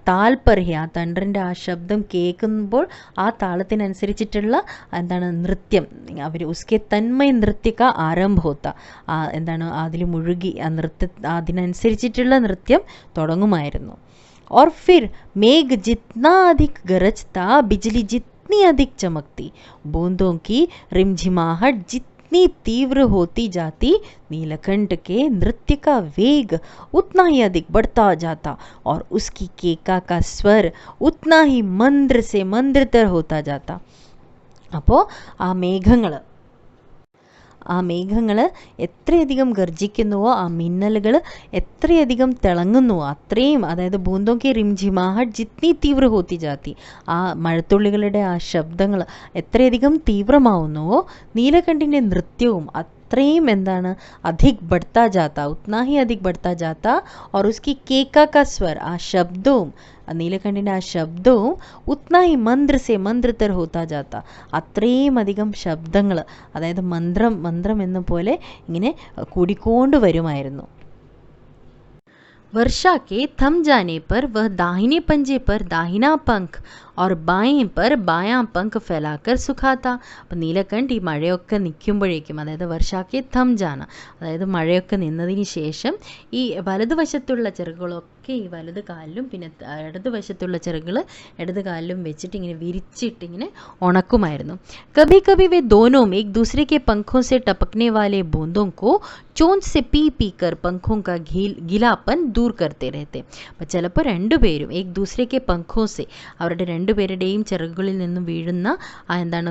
താൽപർ ഹി, ആ തണ്ടറിൻ്റെ ആ ശബ്ദം കേൾക്കുമ്പോൾ ആ താളത്തിനനുസരിച്ചിട്ടുള്ള എന്താണ് നൃത്യം, അവർ ഉസ്കെ തന്മയ നൃത്യക ആരംഭ होता, എന്താണ് അതിൽ മുഴുകി ആ അതിനനുസരിച്ചിട്ടുള്ള നൃത്യം തുടങ്ങുമായിരുന്നു. और फिर मेघ जितना अधिक गरजता, बिजली जितनी अधिक चमकती, बूंदों की रिमझिमाहट जितनी तीव्र होती जाती, नीलकंठ के नृत्य का वेग उतना ही अधिक बढ़ता जाता और उसकी केका का स्वर उतना ही मंद्र से मंद्रतर होता जाता. അപ്പോൾ ആ മേഘങ്ങൾ എത്രയധികം ഗർജിക്കുന്നുവോ, ആ മിന്നലുകൾ എത്രയധികം തിളങ്ങുന്നുവോ അത്രയും, അതായത് ബൂന്തോക്കി റിംജിമാഹട്ട് ജിത്നി തീവ്ര ഹോത്തി ജാത്തി, ആ മഴത്തുള്ളികളുടെ ആ ശബ്ദങ്ങൾ എത്രയധികം തീവ്രമാവുന്നുവോ നീലകണ്ഠിൻ്റെ നൃത്യവും അത്രയും എന്താണ് അധിക് ബഡ്താ ജാത്ത, ഉത്നാ ഹി അധിക് ബഡ്താ ജാത്ത. और उसकी केका का स्वर, ആ ശബ്ദവും, നീലകണ്ഠിൻ്റെ ആ ശബ്ദവും ഉത്നാ ഹി മന്ത്ര് സെ മന്ത്രതർ ഹോത്താ ജാത്ത, അത്രയും അധികം ശബ്ദങ്ങൾ, അതായത് മന്ത്രം എന്ന പോലെ ഇങ്ങനെ കൂടിക്കൊണ്ട് വരുമായിരുന്നു. वर्षा के थम जाने पर वह दाहिने पंजे पर दाहिना पंख और बाएं पर बायां पंख फैलाकर सुखाता. അപ്പം നീലകണ്ഠ് ഈ മഴയൊക്കെ നിൽക്കുമ്പോഴേക്കും, അതായത് വർഷാക്കെ थम जाना, അതായത് മഴയൊക്കെ നിന്നതിന് ശേഷം ഈ വലതുവശത്തുള്ള ചിറകുകളൊക്കെ ഈ വലത് കാലിലും പിന്നെ ഇടതുവശത്തുള്ള ചിറകുകൾ ഇടത് കാലിലും വെച്ചിട്ട് ഇങ്ങനെ വിരിച്ചിട്ടിങ്ങനെ ഉണക്കുമായിരുന്നു. कभी कभी वे दोनों एक दूसरे के पंखों से टपकने वाले बूंदों को चोंच से पी पी कर पंखों का गीलापन दूर करते रहते. അപ്പം ചിലപ്പോൾ രണ്ടുപേരും एक दूसरे के पंखों से, അവരുടെ രണ്ടുപേരുടെയും ചിറകുകളിൽ നിന്നും വീഴുന്ന ആ എന്താണ്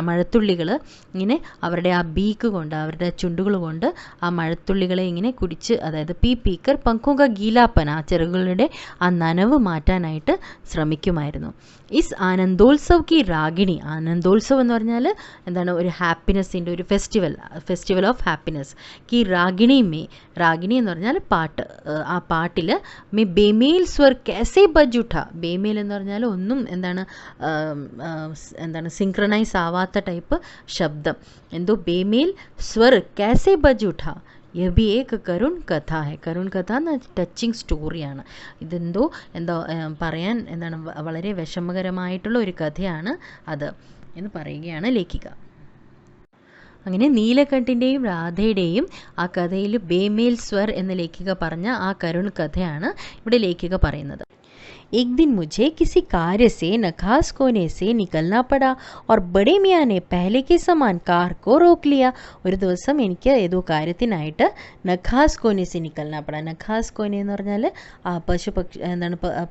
മഴത്തുള്ളികൾ ഇങ്ങനെ അവരുടെ ആ ബീക്ക് കൊണ്ട്, അവരുടെ ചുണ്ടുകൾ കൊണ്ട് ആ മഴത്തുള്ളികളെ ഇങ്ങനെ കുടിച്ച്, അതായത് പി പീക്കർ പങ്കുക ഗീലാപ്പൻ, ആ ചിറകുകളുടെ ആ നനവ് മാറ്റാനായിട്ട് ശ്രമിക്കുമായിരുന്നു. ഇസ് ആനന്ദോത്സവ് കി രാഗിണി, ആനന്ദോത്സവ് എന്ന് പറഞ്ഞാൽ എന്താണ്, ഒരു ഹാപ്പിനെസ്സിൻ്റെ ഒരു ഫെസ്റ്റിവൽ ഓഫ് ഹാപ്പിനെസ്. കി രാഗിണി രാഗിണി എന്ന് പറഞ്ഞാൽ പാട്ട്, ആ പാട്ടിൽ മേ ബേമേൽ സ്വർ കാസെ ബജുഠ, ബേമേൽ എന്ന് പറഞ്ഞാൽ ഒന്നും എന്താണ് സിങ്ക്രണൈസ് ആവാത്ത ടൈപ്പ് ശബ്ദം, എന്തോ ബേമേൽ സ്വർ കാസെ ബജുഠ. യബി ഏക് കരുൺ കഥ ഹെ, കരുൺ കഥ എന്ന ടച്ചിങ് സ്റ്റോറിയാണ്. ഇതെന്തോ പറയാൻ എന്താണ് വളരെ വിഷമകരമായിട്ടുള്ള ഒരു കഥയാണ് അത് എന്ന് പറയുകയാണ് ലേഖിക. അങ്ങനെ നീലകണ്ഠിൻ്റെയും രാധയുടെയും ആ കഥയിൽ ബേമേൽ സ്വർ എന്ന ലേഖിക പറഞ്ഞ ആ കരുൺ കഥയാണ് ഇവിടെ ലേഖിക പറയുന്നത്. एक दिन मुझे किसी कार्य से नखास कोने से निकलना पड़ा और बड़े मियाँ ने पहले के समान कार को रोक लिया. ഒരു ദിവസം എനിക്ക് ഏതോ കാര്യത്തിനായിട്ട് നഖാസ് കോനെ സെ നിക്കൽനാ പടാ. നഖാസ് കോനെ എന്ന് പറഞ്ഞാൽ ആ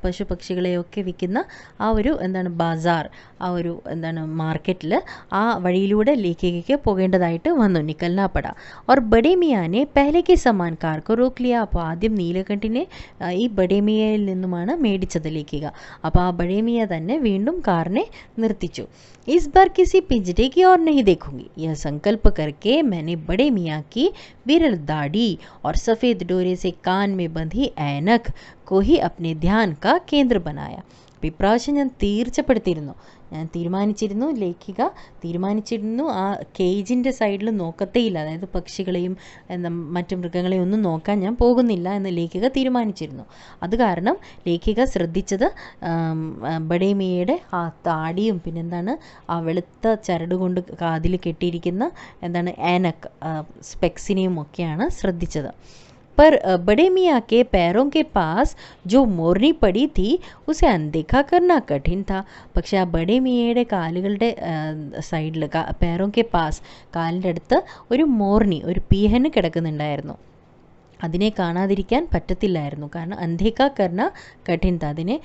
പശുപക്ഷികളെയൊക്കെ വിൽക്കുന്ന ആ ഒരു എന്താണ് ബാസാർ, ആ ഒരു എന്താണ് മാർക്കറ്റിൽ, ആ വഴിയിലൂടെ ലേഖികയ്ക്ക് പോകേണ്ടതായിട്ട് വന്നു. നിക്കൽനാ പടാ. और बड़े मियाँ ने पहले के समान कार को रोक लिया. അപ്പോൾ ആദ്യം നീലകണ്ഠിനെ ഈ ബഡേ മിയയിൽ നിന്നുമാണ് മേടിച്ചത് ലേഖിക. അപ്പോൾ ആ ബഡേ മിയ തന്നെ വീണ്ടും കാറിനെ നിർത്തിച്ചു. इस बार किसी पिंजरे की ओर नहीं देखूंगी, यह संकल्प करके मैंने बड़े मियाँ की विरल दाढ़ी और सफ़ेद डोरे से कान में बंधी ऐनक को ही अपने ध्यान का केंद्र बनाया. ഇപ്രാവശ്യം ഞാൻ ലേഖിക തീരുമാനിച്ചിരുന്നു ആ കേജിൻ്റെ സൈഡിൽ നോക്കത്തേയില്ല, അതായത് പക്ഷികളെയും മറ്റു മൃഗങ്ങളെയും ഒന്നും നോക്കാൻ ഞാൻ പോകുന്നില്ല എന്ന് ലേഖിക തീരുമാനിച്ചിരുന്നു. അത് കാരണം ലേഖിക ശ്രദ്ധിച്ചത് ബഡേമിയയുടെ ആ താടിയും പിന്നെന്താണ് ആ വെളുത്ത ചരട് കൊണ്ട് കാതിൽ കെട്ടിയിരിക്കുന്ന എന്താണ് ആനക് സ്പെക്സിനെയും ഒക്കെയാണ് ശ്രദ്ധിച്ചത്. पर बड़े मियाँ के पैरों के पास जो मोरनी पड़ी थी उसे अनदेखा करना कठिन था. പക്ഷേ ആ ബഡേ മിയയുടെ കാലുകളുടെ സൈഡിൽ പേരോം കെ പാസ്, കാലിൻ്റെ അടുത്ത് ഒരു മോർണി, ഒരു പീഹന് കിടക്കുന്നുണ്ടായിരുന്നു. അതിനെ കാണാതിരിക്കാൻ പറ്റത്തില്ലായിരുന്നു. കാരണം അന്ധേക്ക കർണ കഠിൻ താ, അതിനെ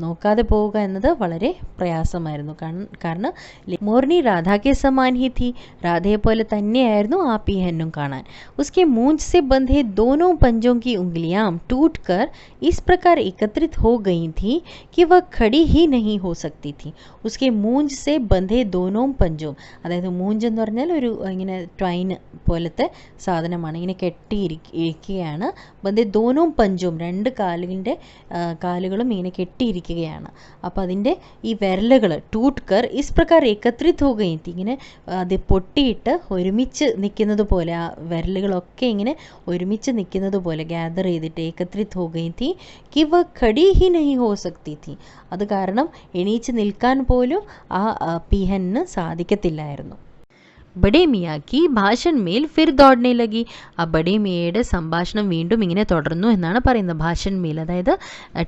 നോക്കാതെ പോവുക എന്നത് വളരെ പ്രയാസമായിരുന്നു. കാരണം മോർനി രാധാക്കെ സമാൻ ഹി थी, രാധയെ പോലെ തന്നെയായിരുന്നു ആ പീഹനും കാണാൻ. उसके मूंछ से बंधे दोनों पंजों की उंगलियां टूटकर इस प्रकार एकत्रित हो गई थी कि वह खड़ी ही नहीं हो सकती थी. उसके मूंछ से बंधे दोनों पंजों, അതായത് മൂഞ്ച് എന്ന് പറഞ്ഞാൽ ഒരു ഇങ്ങനെ ട്വൈൻ പോലത്തെ സാധനമാണ്, ഇങ്ങനെ കെട്ടിയിരിക്കുകയാണ്. ബന്ധേ ദോനോം പഞ്ചും, രണ്ട് കാലുകളും ഇങ്ങനെ കെട്ടിയിരിക്കുകയാണ്. അപ്പോൾ അതിൻ്റെ ഈ വിരലുകൾ ടൂട്ട്കർ ഇസ് പ്രകാർ ഏകത്രിത് ഹോ ഗയി തീ, ഇങ്ങനെ അത് പൊട്ടിയിട്ട് ഒരുമിച്ച് നിൽക്കുന്നത് പോലെ, ആ വിരലുകളൊക്കെ ഇങ്ങനെ ഒരുമിച്ച് നിൽക്കുന്നത് പോലെ ഗ്യാദർ ചെയ്തിട്ട് ഏകത്രിത് ഹോ ഗയി തീ കി വ ഖടി ഹി നഹി ഹോ സക്തി തീ, അത് കാരണം എണീച്ച് നിൽക്കാൻ പോലും ആ പീഹന് സാധിക്കത്തില്ലായിരുന്നു. ബഡേ മിയാക്കി ഭാഷൻ മേൽ ഫിർ ദോടനെ ലഗി, ആ ബഡേ മിയയുടെ സംഭാഷണം വീണ്ടും ഇങ്ങനെ തുടർന്നു എന്നാണ് പറയുന്നത്. ഭാഷൻ മേൽ അതായത്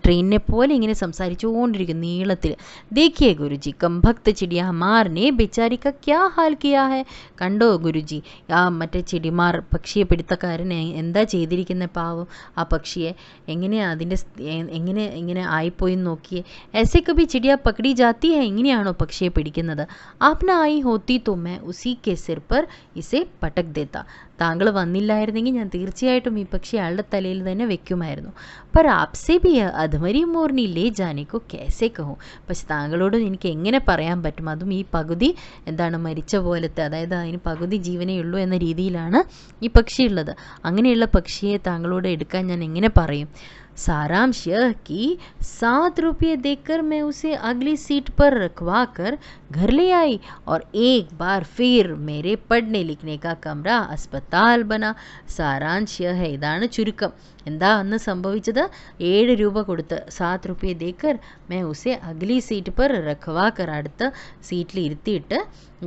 ട്രെയിനിനെ പോലെ ഇങ്ങനെ സംസാരിച്ചുകൊണ്ടിരിക്കും നീളത്തിൽ. ദേഖിയേ ഗുരുജി കം ഭക്ത് ചിടിയ മാറിനെ ബിച്ചാരിക്ക ക്യാ ഹാൽ കിയാ ഹെ, കണ്ടോ ഗുരുജി ആ മറ്റേ ചിടിമാർ പക്ഷിയെ പിടുത്തക്കാരൻ എന്താ ചെയ്തിരിക്കുന്ന പാവം ആ പക്ഷിയെ, എങ്ങനെ ഇങ്ങനെ ആയിപ്പോയി നോക്കിയേ. ऐसे कभी चिड़िया पकड़ी जाती है, ഇങ്ങനെയാണോ പക്ഷിയെ പിടിക്കുന്നത്. आपने आई होती तो मैं उसी के सिर पर इसे पटक देता, താങ്കൾ വന്നില്ലായിരുന്നെങ്കിൽ ഞാൻ തീർച്ചയായിട്ടും ഈ പക്ഷി അയാളുടെ തലയിൽ തന്നെ വെക്കുമായിരുന്നു. पर आपसे भी अधमरी मोरनी ले जाने को कैसे कहूँ, പക്ഷെ താങ്കളോട് എനിക്ക് എങ്ങനെ പറയാൻ പറ്റും, അതും ഈ പകുതി എന്താണ് മരിച്ച പോലത്തെ, അതായത് അതിന് പകുതി ജീവനേ ഉള്ളൂ എന്ന രീതിയിലാണ് ഈ പക്ഷി ഉള്ളത്. അങ്ങനെയുള്ള പക്ഷിയെ താങ്കളോട് എടുക്കാൻ ഞാൻ എങ്ങനെ പറയും. सारांश यह कि 7 रुपये देकर मैं उसे अगली सीट पर रखवा कर घर ले आई और एक बार फिर मेरे पढ़ने लिखने का कमरा अस्पताल बना. सारांश यह है, ഇതാണ് ചുരുക്കം. എന്താ അന്ന് സംഭവിച്ചത്? 7 രൂപ കൊടുത്ത് 7 रुपये देकर मैं उसे अगली सीट पर रखवा कर, അടുത്ത സീറ്റിൽ ഇരുത്തിയിട്ട്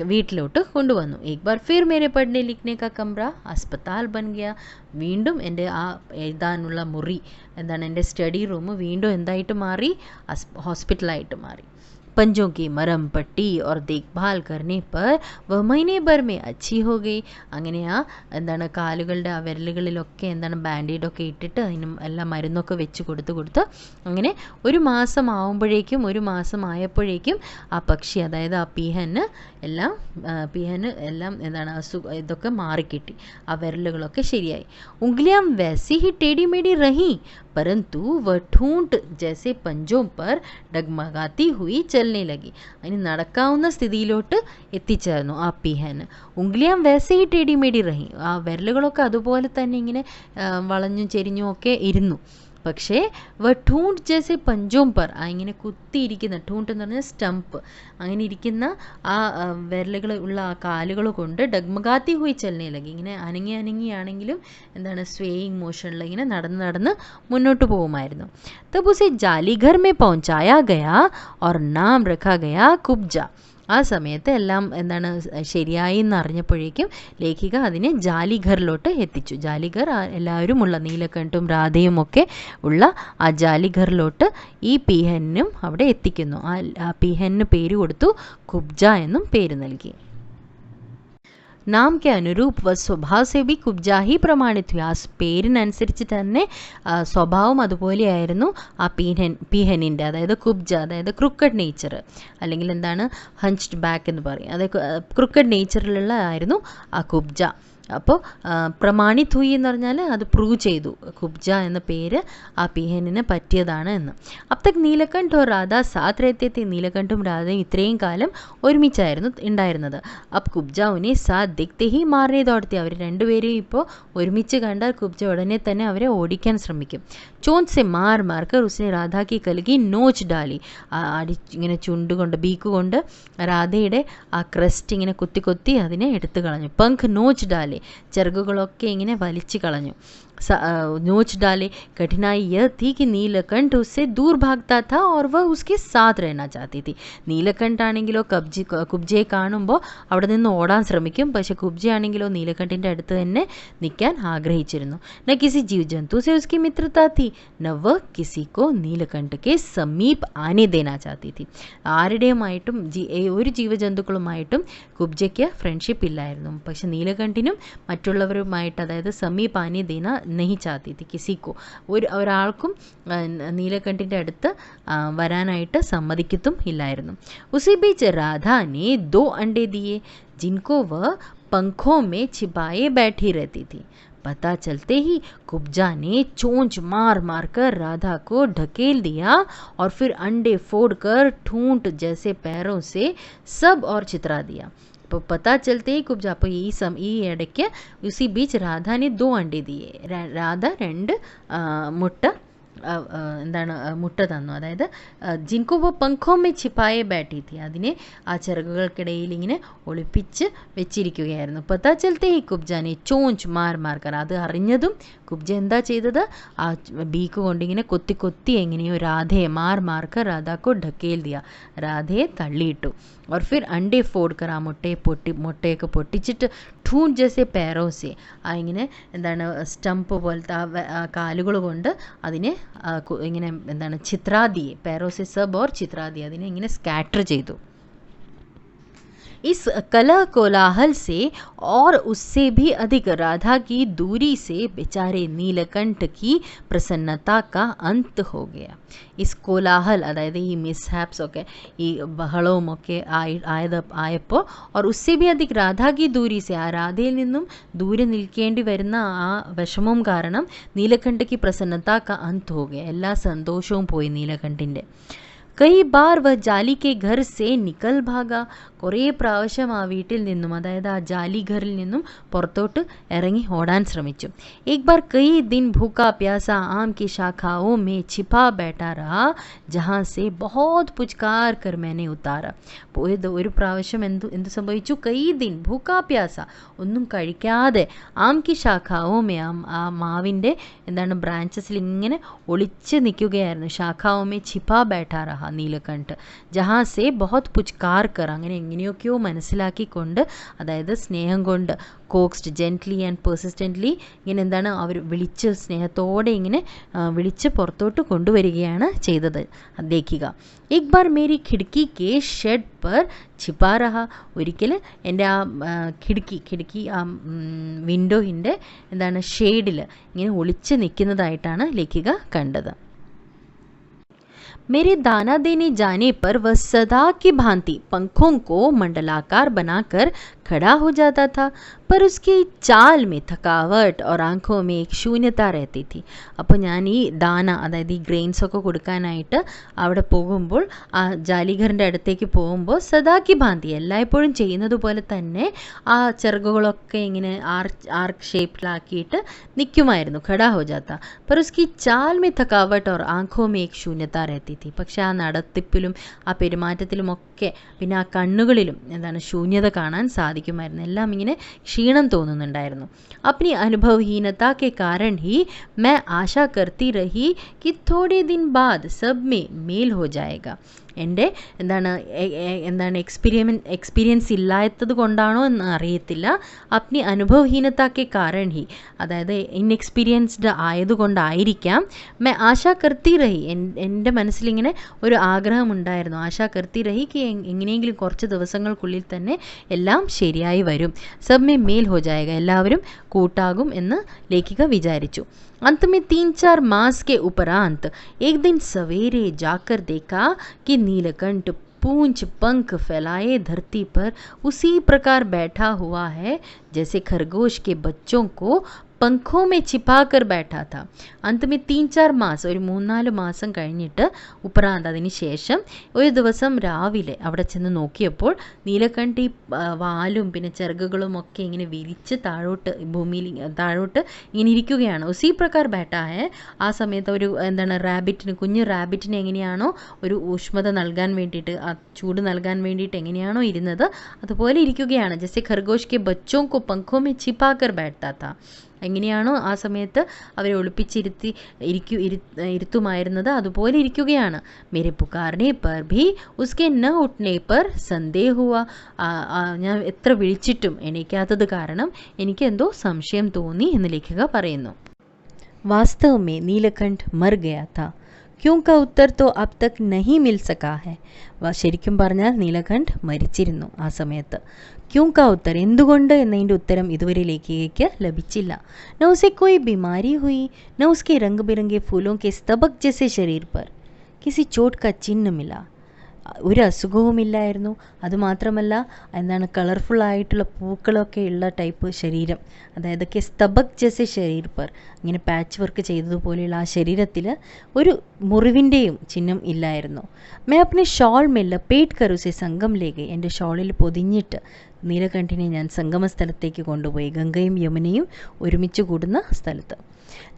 വീട്ടിലോട്ട് കൊണ്ടുവന്നു. एक बार फिर मेरे पढ़ने लिखने का कमरा अस्पताल बन गया, വീണ്ടും എൻ്റെ ആ എഴുതാനുള്ള മുറി എന്താണ് എൻ്റെ സ്റ്റഡി റൂം വീണ്ടും എന്തായിട്ട് മാറി, ഹോസ്പിറ്റലായിട്ട് മാറി. पंजों की मरम पट्टी और देखभाल करने पर वह महीने भर में अच्छी हो गई. അങ്ങനെ ആ എന്താണ് കാലുകളുടെ ആ വിരലുകളിലൊക്കെ എന്താണ് ബാൻഡേഡൊക്കെ ഇട്ടിട്ട് അതിനും എല്ലാം മരുന്നൊക്കെ വെച്ച് കൊടുത്ത് അങ്ങനെ ഒരു മാസം ആയപ്പോഴേക്കും ആ പക്ഷി, അതായത് ആ പീഹന് എല്ലാം എന്താണ് ഇതൊക്കെ മാറിക്കിട്ടി, ആ വിരലുകളൊക്കെ ശരിയായി. ഉംഗ്ലിയാം വൈസി ഹി टेढ़ी मेढ़ी रही परंतु वह ठूंठ जैसे पंजों पर डगमगाती हुई चलने लगी. അതിന് നടക്കാവുന്ന സ്ഥിതിയിലോട്ട് എത്തിച്ചേർന്നു ആ പീഹന്. ഉംഗ്ലിയാം വൈസി ഹി टेढ़ी मेढ़ी रही, ആ വിരലുകളൊക്കെ അതുപോലെ തന്നെ ഇങ്ങനെ വളഞ്ഞും ചെരിഞ്ഞും ഒക്കെ ഇരുന്നു. പക്ഷേ ടൂണ്ട് ജേസെ പഞ്ചോം പർ, ആ ഇങ്ങനെ കുത്തിയിരിക്കുന്ന, ടൂണ്ട് എന്ന് പറഞ്ഞാൽ സ്റ്റംപ്പ്, അങ്ങനെ ഇരിക്കുന്ന ആ വിരലുകൾ ഉള്ള ആ കാലുകൾ കൊണ്ട് ഡഗ്മഗാത്തി ഹുയി ചലനയിലകി, ഇങ്ങനെ അനങ്ങിയാണെങ്കിലും എന്താണ് സ്വേയിങ് മോഷനിൽ ഇങ്ങനെ നടന്ന് മുന്നോട്ട് പോകുമായിരുന്നു. തബ് ഉസെ ജാലിഘർ മേ പहुंचाया गया और नाम रखा गया കുബ്ജ. ആ സമയത്ത് എല്ലാം എന്താണ് ശരിയായി എന്നറിഞ്ഞപ്പോഴേക്കും ലേഖിക അതിനെ ജാലിഘറിലോട്ട് എത്തിച്ചു. ജാലിഘർ എല്ലാവരും ഉള്ള നീലകണ്ഠും രാധയും ഒക്കെ ഉള്ള ആ ജാലിഘറിലോട്ട് ഈ പീഹനും അവിടെ എത്തിക്കുന്നു. ആ പീഹന് പേര് കൊടുത്തു, കുബ്ജ എന്നും പേര് നൽകി. നാം കെ അനുരൂപ് വ സ്വഭാവ സെ ബി കുബ്ജ ഹി പ്രമാണിത് ഹുയി, ആ പേരിനനുസരിച്ച് തന്നെ സ്വഭാവം അതുപോലെയായിരുന്നു ആ പീഹനിൻ്റെ, അതായത് കുബ്ജ, അതായത് ക്രുക്കഡ് നേച്ചർ, അല്ലെങ്കിൽ എന്താണ് ഹഞ്ച്ഡ് ബാക്ക് എന്ന് പറയും, അതായത് ക്രുക്കഡ് നേച്ചറിലുള്ള ആയിരുന്നു ആ കുബ്ജ. അപ്പോൾ പ്രമാണിത് ഹുയി എന്ന് പറഞ്ഞാൽ അത് പ്രൂവ് ചെയ്തു, കുബ്ജ എന്ന പേര് ആ പീഹനിന് പറ്റിയതാണ് എന്ന്. अब तक नीलकंठ और राधा साथ रहते थे, നീലകണ്ഠും രാധയും ഇത്രയും കാലം ഒരുമിച്ചായിരുന്നു ഉണ്ടായിരുന്നത്. अब कुब्जा उन्हें साथ दिखते ही मारने दौड़ते, അവർ രണ്ടുപേരെയും ഇപ്പോൾ ഒരുമിച്ച് കണ്ടാൽ കുബ്ജ ഉടനെ തന്നെ അവരെ ഓടിക്കാൻ ശ്രമിക്കും. चोंच से मार कर उसने राधा की कलगी नोच डाली, ഇങ്ങനെ ചുണ്ടുകൊണ്ട് ബീക്ക് കൊണ്ട് രാധയുടെ ആ ക്രസ്റ്റ് ഇങ്ങനെ കുത്തി അതിനെ എടുത്തു കളഞ്ഞു. പങ്ക് നോച്ച് ഡാലി, ചിറകുകളൊക്കെ ഇങ്ങനെ വലിച്ചു കളഞ്ഞു. नोच डाले. कठिनाई यह थी कि नीलकंठ उससे दूर भागता था और वह उसके साथ रहना चाहती थी. നീലകണ്ഠ ആണെങ്കിലോ കുബ്ജയെ കാണുമ്പോൾ അവിടെ നിന്ന് ഓടാൻ ശ്രമിക്കും, പക്ഷെ കുബ്ജയാണെങ്കിലോ നീലകണ്ഠിൻ്റെ അടുത്ത് തന്നെ നിൽക്കാൻ ആഗ്രഹിച്ചിരുന്നു. ന കിസി ജീവ് ജന്തു സെ ഉസ്കി മിത്രതാ थी न वह किसी को नीलकंठ के समीप आने देना चाहती थी. ആരുടെയുമായിട്ടും ഒരു ജീവജന്തുക്കളുമായിട്ടും കുബ്ജയ്ക്ക് ഫ്രണ്ട്ഷിപ്പ് ഇല്ലായിരുന്നു, പക്ഷെ നീലകണ്ഠിനും മറ്റുള്ളവരുമായിട്ട്, അതായത് സമീപ് ആനെ ദേന नहीं चाहती थी किसी को, ഒരാൾക്കും നീലകണ്ഠിൻ്റെ അടുത്ത് വരാനായിട്ട് സമ്മതിക്കത്തും ഇല്ലായിരുന്നു. उसी बीच राधा ने 2 अंडे दिए जिनको वह पंखों में छिपाए बैठी रहती थी. पता चलते ही कुब्जा ने चोंच मार मार कर राधा को ढकेल दिया और फिर अंडे फोड़कर ठूंठ जैसे पैरों से सब और चित्रा दिया. അപ്പോൾ പത്താ ചലത്തെ ही കുബ്ജ, അപ്പോൾ ഈ ഇടയ്ക്ക് ഉസി ബീച്ച് രാധാനെ 2 അണ്ടി ദിയെ, രാധ 2 മുട്ട എന്താണ് മുട്ട തന്നു. അതായത് ജിൻകോ വോ പങ്കോ മേ ഛിപ്പായെ ബാറ്റി തി, അതിനെ ആ ചിറകുകൾക്കിടയിൽ ഇങ്ങനെ ഒളിപ്പിച്ച് വെച്ചിരിക്കുകയായിരുന്നു. പത്താ ചലത്തെ ഈ കുബ്ജാനെ ചോഞ്ച് മാർ മാർക്കർ, അത് അറിഞ്ഞതും കുബ്ജ എന്താ ചെയ്തത്, ആ ബീക്ക് കൊണ്ടിങ്ങനെ കൊത്തി കൊത്തി എങ്ങനെയോ രാധയെ മാർ മാർക്കർ രാധാക്കോ ढकेल दिया, രാധയെ തള്ളിയിട്ടു. और फिर अंडे फोड़ कर ആ മുട്ടയൊക്കെ പൊട്ടിച്ചിട്ട് ठूंठ जैसे पैरों से, ആ ഇങ്ങനെ എന്താണ് സ്റ്റംപ്പ് പോലത്തെ ആ കാലുകൾ കൊണ്ട് അതിനെ ഇങ്ങനെ എന്താണ് ചിത്രാദിയെ, पैरों से सब और ചിത്രാദിയെ, അതിനെ ഇങ്ങനെ സ്കാറ്റർ ചെയ്തു. इस कलह कोलाहल से और उससे भी अधिक राधा की दूरी से बेचारे नीलकंठ की प्रसन्नता का अंत हो गया. इस कोलाहल അതായത് ഈ മിസ്ഹാപ്സ് ഒക്കെ ഈ ബഹളവും ഒക്കെ ആയപ്പോൾ और उससे भी अधिक राधा की दूरी से, ആ രാധയിൽ നിന്നും ദൂരെ നിൽക്കേണ്ടി വരുന്ന ആ വിഷമവും കാരണം നീലകണ്ഠ की प्रसन्नता का अंत हो गया, എല്ലാ സന്തോഷവും പോയി നീലകണ്ഠിൻ്റെ. कई बार वह जाली के घर से निकल भागा, കുറേ പ്രാവശ്യം ആ വീട്ടിൽ നിന്നും, അതായത് ആ ജാലി ഘറിൽ നിന്നും പുറത്തോട്ട് ഇറങ്ങി ഓടാൻ ശ്രമിച്ചു. एक बार कई दिन भूखा प्यासा आम की शाखाओं में छिपा बैठा रहा जहाँ से बहुत पुचकार कर मैंने उतारा. ഒരു പ്രാവശ്യം എന്ത് സംഭവിച്ചു, കൈ ദിൻ ഭൂക്കാ പ്യാസ, ഒന്നും കഴിക്കാതെ ആം കി ശാഖാവോ മേ, ആ മാവിൻ്റെ എന്താണ് ബ്രാഞ്ചസിൽ ഇങ്ങനെ ഒളിച്ച് നിൽക്കുകയായിരുന്നു. ശാഖാവോ മേ ഛിപ്പാ ബൈഠാ റഹ നീലകണ്ഠ്, ജഹാ സേ ബഹുത് പുച്കാർ കർ, അങ്ങനെ എങ്ങനെയൊക്കെയോ മനസ്സിലാക്കിക്കൊണ്ട്, അതായത് സ്നേഹം കൊണ്ട് കോക്സ്ഡ് ജെന്റ്ലി ആൻഡ് പെർസിസ്റ്റൻ്റ്ലി ഇങ്ങനെ എന്താണ് അവർ വിളിച്ച് സ്നേഹത്തോടെ ഇങ്ങനെ വിളിച്ച് പുറത്തോട്ട് കൊണ്ടുവരികയാണ് ചെയ്തത്. ദേഖിക, എക് ബാർ മേരി ഖിഡ്ക്കി കെ ഷെഡ് പർ ഛിപ്പാ റഹ, ഒരിക്കൽ എൻ്റെ ആ ഖിഡ്ക്കി ആ വിൻഡോയിൻ്റെ എന്താണ് ഷെയ്ഡിൽ ഇങ്ങനെ ഒളിച്ച് നിൽക്കുന്നതായിട്ടാണ് ലേഖിക കണ്ടത്. मेरे दाना देने जाने पर वह सदा की भांति पंखों को मंडलाकार बनाकर खड़ा हो जाता था, पर उसकी चाल में थकावट और आंखों में एक शून्यता रहती थी. അപ്പോൾ ഞാൻ ഈ ദാന, അതായത് ഈ ഗ്രെയിൻസ് ഒക്കെ കൊടുക്കാനായിട്ട് അവിടെ പോകുമ്പോൾ, ആ ജാലിഘറിൻ്റെ അടുത്തേക്ക് പോകുമ്പോൾ സദാക്കി ഭാന്തി, എല്ലായ്പ്പോഴും ചെയ്യുന്നത് പോലെ തന്നെ ആ ചിറകുകളൊക്കെ ഇങ്ങനെ ആർക്ക് ഷേപ്പിലാക്കിയിട്ട് നിൽക്കുമായിരുന്നു. ഖടാ ഹോ ജാത്ത, पर उसकी चाल में थकावट और आंखों में एक शून्यता रहती थी. പക്ഷേ ആ നടത്തിപ്പിലും ആ പെരുമാറ്റത്തിലുമൊക്കെ പിന്നെ ആ കണ്ണുകളിലും എന്താണ് ശൂന്യത കാണാൻ സാധിക്കുമായിരുന്നു. എല്ലാം ഇങ്ങനെ ക്ഷീണം തോന്നുന്നുണ്ടായിരുന്നു. अपनी अनुभवहीनता के कारण ही मैं आशा करती रही कि थोड़े दिन बाद सब में मेल हो जाएगा. എൻ്റെ എന്താണ് എക്സ്പീരിയൻസ് ഇല്ലാത്തത് കൊണ്ടാണോ എന്ന് അറിയത്തില്ല. അപ്നി അനുഭവഹീനതാക്കെ കാരൺ ഹി, അതായത് ഇൻഎക്സ്പീരിയൻസ്ഡ് ആയതുകൊണ്ടായിരിക്കാം. മേ ആശാ കർത്തി റഹി, എൻ്റെ മനസ്സിലിങ്ങനെ ഒരു ആഗ്രഹമുണ്ടായിരുന്നു. ആശാ കർത്തി റഹി कि എങ്ങനെയെങ്കിലും കുറച്ച് ദിവസങ്ങൾക്കുള്ളിൽ തന്നെ എല്ലാം ശരിയായി വരും. സബ് മേ മേൽ ഹോ ജായേഗ, എല്ലാവരും കൂട്ടാകും എന്ന് ലേഖിക വിചാരിച്ചു. अंत में 3-4 मास के उपरांत एक दिन सवेरे जाकर देखा कि नीलकंठ पूंछ पंख फैलाए धरती पर उसी प्रकार बैठा हुआ है जैसे खरगोश के बच्चों को पंखों में छिपा कर बैठा था. अंत में 3-4 മാസം, ഒരു 3-4 മാസം കഴിഞ്ഞിട്ട് ഉപരാന്ത്, അതിന് ശേഷം ഒരു ദിവസം രാവിലെ അവിടെ ചെന്ന് നോക്കിയപ്പോൾ നീലകണ്ഠി വാലും പിന്നെ ചിറകുകളും ഒക്കെ ഇങ്ങനെ വിരിച്ച് താഴോട്ട് ഭൂമിയിൽ താഴോട്ട് ഇങ്ങനെ ഇരിക്കുകയാണ്. ഉസി പ്രകാർ ബേട്ടാ ഹെ, ആ സമയത്ത് ഒരു എന്താണ് കുഞ്ഞു റാബിറ്റിന് എങ്ങനെയാണോ ഒരു ഊഷ്മത നൽകാൻ വേണ്ടിയിട്ട്, ആ ചൂട് നൽകാൻ വേണ്ടിയിട്ട് എങ്ങനെയാണോ ഇരുന്നത് അതുപോലെ ഇരിക്കുകയാണ്. ജैसे खरगोश के बच्चों को पंखों में छिपा कर बैठता था, എങ്ങനെയാണോ ആ സമയത്ത് അവരെ ഇരുത്തുമായിരുന്നത് അതുപോലെ ഇരിക്കുകയാണ്. മേരെ പുകാർനെ പർ ഭി ഉസ്കെ ന ഉഠ്നെ പർ സന്ദേഹ ഹുവ, ഞാൻ എത്ര വിളിച്ചിട്ടും എണീക്കാത്തത് കാരണം എനിക്ക് എന്തോ സംശയം തോന്നി എന്ന് ലേഖക പറയുന്നു. വാസ്തവ में नीलकंठ मर गया था, क्यों का उत्तर तो अब तक नहीं मिल सका है. ശരിക്കും പറഞ്ഞാൽ നീലകണ്ഠ് മരിച്ചിരുന്നു ആ സമയത്ത്. ക്യോं का उत्तर എന്തുകൊണ്ട് എന്നതിൻ്റെ ഉത്തരം ഇതുവരെ ലേഖികയ്ക്ക് ലഭിച്ചില്ല. न उसे कोई बीमारी हुई, न उसके रंग बिरंगे फूलों के स्तबक जैसे शरीर पर किसी चोट का चिन्ह मिला. ഒരു അസുഖവുമില്ലായിരുന്നു. അതുമാത്രമല്ല, എന്താണ്, കളർഫുള്ളായിട്ടുള്ള പൂക്കളൊക്കെ ഉള്ള ടൈപ്പ് ശരീരം, അതായത് സ്തബക് ജെസെ ശരീർ പർ, ഇങ്ങനെ പാച്ച് വർക്ക് ചെയ്തതുപോലെയുള്ള ആ ശരീരത്തിൽ ഒരു മുറിവിൻ്റെയും ചിഹ്നം ഇല്ലായിരുന്നു. മേ അപ്നെ ഷോൾ മേ ലപേട്ട് കർ ഉസെ സംഗം ലേ ഗയി, എൻ്റെ ഷോളിൽ പൊതിഞ്ഞിട്ട് നീലകണ്ഠിനെ ഞാൻ സംഗമ സ്ഥലത്തേക്ക് കൊണ്ടുപോയി, ഗംഗയും യമുനയും ഒരുമിച്ച് കൂടുന്ന സ്ഥലത്ത്.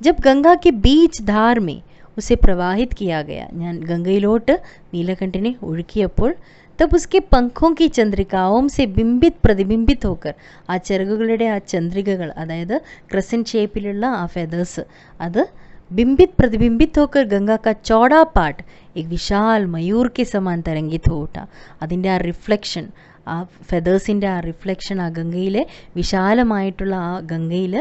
ജബ് Ganga K beach Thar may उसे प्रवाहित किया गया, ഞാൻ ഗംഗയിലോട്ട് നീലകണ്ഠിനെ ഒഴുക്കിയപ്പോൾ तब उसके पंखों की चंद्रिकाओं से बिंबित प्रतिबिंबित होकर, ആ ചിറകുകളുടെ ആ ചന്ദ്രികകൾ, അതായത് ക്രസൻറ്റ് ഷേപ്പിലുള്ള ആ ഫെദേഴ്സ്, അത് बिंबित प्रतिबिंबित होकर गंगा का चौड़ा पाट एक विशाल मयूर के समान तरंगित हो उठा. അതിൻ്റെ ആ റിഫ്ലക്ഷൻ, ആ ഫെദേഴ്സിൻ്റെ ആ റിഫ്ലക്ഷൻ ആ ഗംഗയിലെ വിശാലമായിട്ടുള്ള ആ ഗംഗയിൽ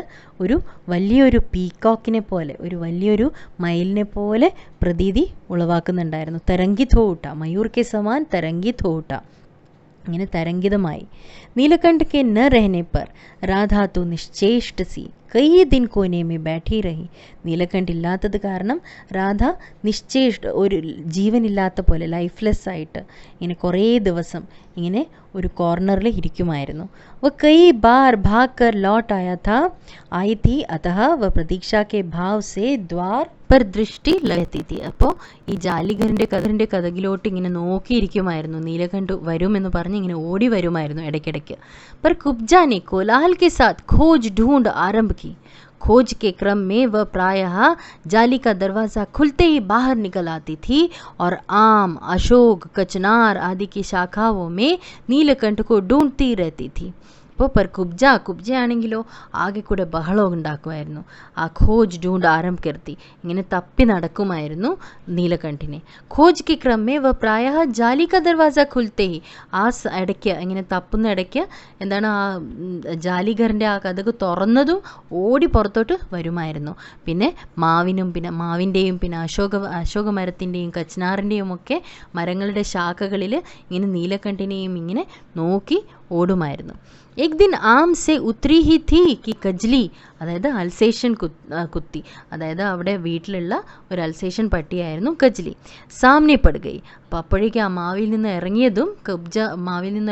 ഒരു വലിയൊരു പീക്കോക്കിനെ പോലെ, ഒരു വലിയൊരു മയിലിനെ പോലെ പ്രതീതി ഉളവാക്കുന്നുണ്ടായിരുന്നു. തരംഗിത് ഹോട്ട, മയൂർ കെ സമാൻ തരംഗിത് ഹോട്ട, ഇങ്ങനെ തരംഗിതമായി. നീലകണ്ഠ കെ ന രഹനെ പർ രാധാ तो निश्चेष्ट सी कई दिन कोने में बैठी रही. നീലകണ്ഠ് ഇല്ലാത്തത് കാരണം രാധ നിശ്ചേഷ്ട, ഒരു ജീവനില്ലാത്ത പോലെ, ലൈഫ്ലെസ് ആയിട്ട് ഇങ്ങനെ കുറേ ദിവസം ഇങ്ങനെ ഒരു കോർണറിൽ ഇരിക്കുമായിരുന്നു. വ കൈ ബാർ ഭാഗ് കർ ലോട്ട് ആയാ था आई थी, अतः वह प्रतीक्षा के भाव से द्वार पर दृष्टि लगती थी. അപ്പോൾ ഈ ജാലിഘറിൻ്റെ കഥകിലോട്ട് ഇങ്ങനെ നോക്കിയിരിക്കുമായിരുന്നു. നീലകണ്ഠ് വരുമെന്ന് പറഞ്ഞ് ഇങ്ങനെ ഓടി വരുമായിരുന്നു ഇടയ്ക്കിടയ്ക്ക്. पर कुब्जा ने कोलाहल के साथ खोज ढूंढ आरंभ की. खोज के क्रम में वह प्रायः जाली का दरवाज़ा खुलते ही बाहर निकल आती थी और आम, अशोक, कचनार आदि की शाखाओं में नीलकंठ को ढूंढती रहती थी. അപ്പോൾ पर കുബ്ജയാണെങ്കിലോ ആകെ കൂടെ ബഹളം ഉണ്ടാക്കുമായിരുന്നു. ആ ഖോജ് ഢൂണ്ട് ആരംഭ് കർത്തി, ഇങ്ങനെ തപ്പി നടക്കുമായിരുന്നു നീലകണ്ഠിനെ. ഖോജ് കി ക്രമേ വ പ്രായഃ ജാലി ക ദർവാസ ഖുൽത്തേ ഹി, ആ ഇടയ്ക്ക് ഇങ്ങനെ തപ്പുന്ന ഇടയ്ക്ക് എന്താണ്, ആ ജാലിഘറിൻ്റെ ആ കതക് തുറന്നതും ഓടി പുറത്തോട്ട് വരുമായിരുന്നു. പിന്നെ മാവിൻ്റെയും പിന്നെ അശോക മരത്തിൻ്റെയും കച്നാറിൻ്റെയും ഒക്കെ മരങ്ങളുടെ ശാഖകളിൽ ഇങ്ങനെ നീലകണ്ഠിനെയും ഇങ്ങനെ നോക്കി ഓടുമായിരുന്നു. एक दिन आम से उतरी ही थी कि कजली, അതായത് അൽസേഷൻ കുത്തി, അതായത് അവിടെ വീട്ടിലുള്ള ഒരു അൽസേഷൻ പട്ടിയായിരുന്നു കജ്ലി. സാമനെ പടുകൈ, അപ്പോൾ അപ്പോഴേക്കും ആ മാവിൽ നിന്ന്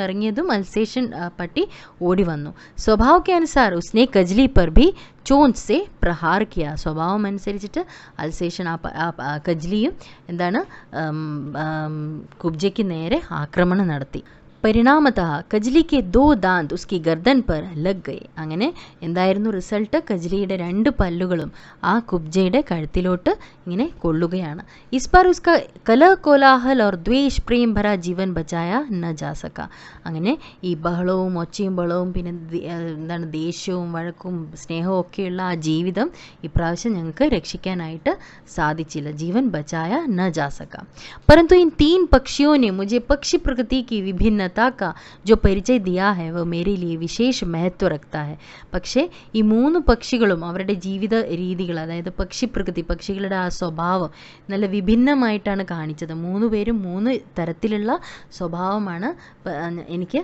ഇറങ്ങിയതും അൽസേഷൻ പട്ടി ഓടി വന്നു. സ്വഭാവ് കെ അനുസാർ ഉസ്നെ കജ്ലി പർ ഭി ചോഞ്ച് സെ പ്രഹാർ കിയ, സ്വഭാവം അനുസരിച്ചിട്ട് അൽസേഷൻ ആ കജ്ലിയും എന്താണ് കുബ്ജയ്ക്ക് നേരെ ആക്രമണം നടത്തി. പരിണാമതः കജ്ലി കെ ദോ ദാന്ത് ഉസ്കി ഗർദൻ പർ ലഗ് ഗയേ. അങ്ങനെ എന്തായിരുന്നു റിസൾട്ട്? കജ്ലിയുടെ 2 പല്ലുകളും ആ കുബ്ജയുടെ കഴുത്തിലോട്ട് ഇങ്ങനെ കൊള്ളുകയാണ്. ഇസ് ബാർ ഉസ്കാ കലഹ കോലാഹൽ और द्वेष प्रेम भरा जीवन बचाया न जा सका. അങ്ങനെ ഈ ബഹളവും ഒച്ചയും ബഹളവും പിന്നെ എന്താണ് ദേഷ്യവും വഴക്കും സ്നേഹവും ഒക്കെയുള്ള ആ ജീവിതം ഇപ്രാവശ്യം ഞങ്ങൾക്ക് രക്ഷിക്കാനായിട്ട് സാധിച്ചില്ല. ജീവൻ ബച്ചായ ന ജാ സക. परंतु इन 3 पक्षियों ने मुझे पक्षी प्रकृति की विभिन्न का जो परिचय दिया है वह मेरे लिए विशेष महत्व रखता है. പക്ഷേ ഈ 3 പക്ഷികളും അവരുടെ ജീവിത രീതികൾ, അതായത് പക്ഷിപ്രകൃതി, പക്ഷികളുടെ ആ സ്വഭാവം നല്ല വിഭിന്നമായിട്ടാണ് കാണിച്ചത്. 3 പേരും 3 തരത്തിലുള്ള സ്വഭാവമാണ് എനിക്ക്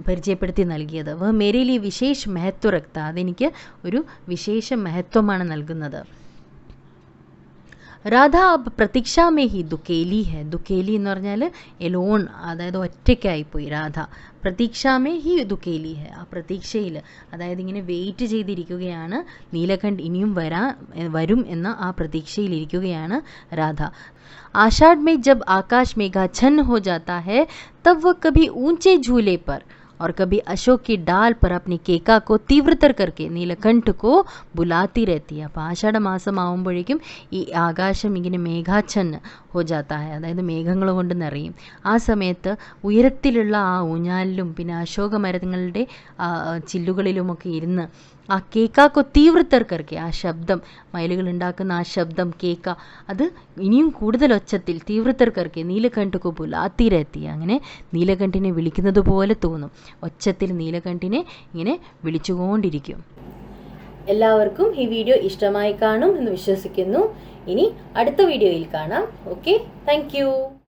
പരിചയപ്പെടുത്തി നൽകിയത്. വ മേരെ ലിയെ വിശേഷ മഹത്വ രക്ത, അതെനിക്ക് ഒരു വിശേഷ മഹത്വമാണ് നൽകുന്നത്. രാധ അബ് പ്രതീക്ഷ മേ ഹി ദുക്കേലി ഹെ. ദുക്കേലി എന്ന് പറഞ്ഞാൽ എലോൺ, അതായത് ഒറ്റയ്ക്കായിപ്പോയി രാധ. പ്രതീക്ഷ മേ ഹി ദുക്കേലി ഹെ, ആ പ്രതീക്ഷയിൽ, അതായത് ഇങ്ങനെ വെയിറ്റ് ചെയ്തിരിക്കുകയാണ്. നീലകണ്ഠ് ഇനിയും വരും എന്ന ആ പ്രതീക്ഷയിലിരിക്കുകയാണ് രാധ. आषाढ़ में जब आकाश मेघाच्छन्न हो जाता है तब वह कभी ऊंचे झूले पर और कभी अशोक की डाल पर अपनी केका को तीव्रतर करके नीलकंठ को बुलाती रहती है. അപ്പോൾ ആഷാഢ മാസം ആവുമ്പോഴേക്കും ഈ ആകാശം ഇങ്ങനെ മേഘാച്ഛന്ന ഹോ ജാത്ത ഹെ, അതായത് മേഘങ്ങൾ കൊണ്ട് നിറയും. ആ സമയത്ത് ഉയരത്തിലുള്ള ആ ഊഞ്ഞാലിലും പിന്നെ അശോക മരങ്ങളുടെ ചില്ലുകളിലുമൊക്കെ ഇരുന്ന് ആ കേക്കാക്കോ തീവ്രത്തർ കർക്കെ, ആ ശബ്ദം, മയിലുകൾ ഉണ്ടാക്കുന്ന ആ ശബ്ദം കേക്ക, അത് ഇനിയും കൂടുതൽ ഒച്ചത്തിൽ തീവ്രത്തർ കർക്കെ നീലകണ്ഠക്കോ ബുലാത്തിരെത്തി, അങ്ങനെ നീലകണ്ഠിനെ വിളിക്കുന്നത് പോലെ തോന്നും. ഒച്ചത്തിൽ നീലകണ്ഠിനെ ഇങ്ങനെ വിളിച്ചുകൊണ്ടിരിക്കും. എല്ലാവർക്കും ഈ വീഡിയോ ഇഷ്ടമായി കാണും എന്ന് വിശ്വസിക്കുന്നു. ഇനി അടുത്ത വീഡിയോയിൽ കാണാം. Okay, thank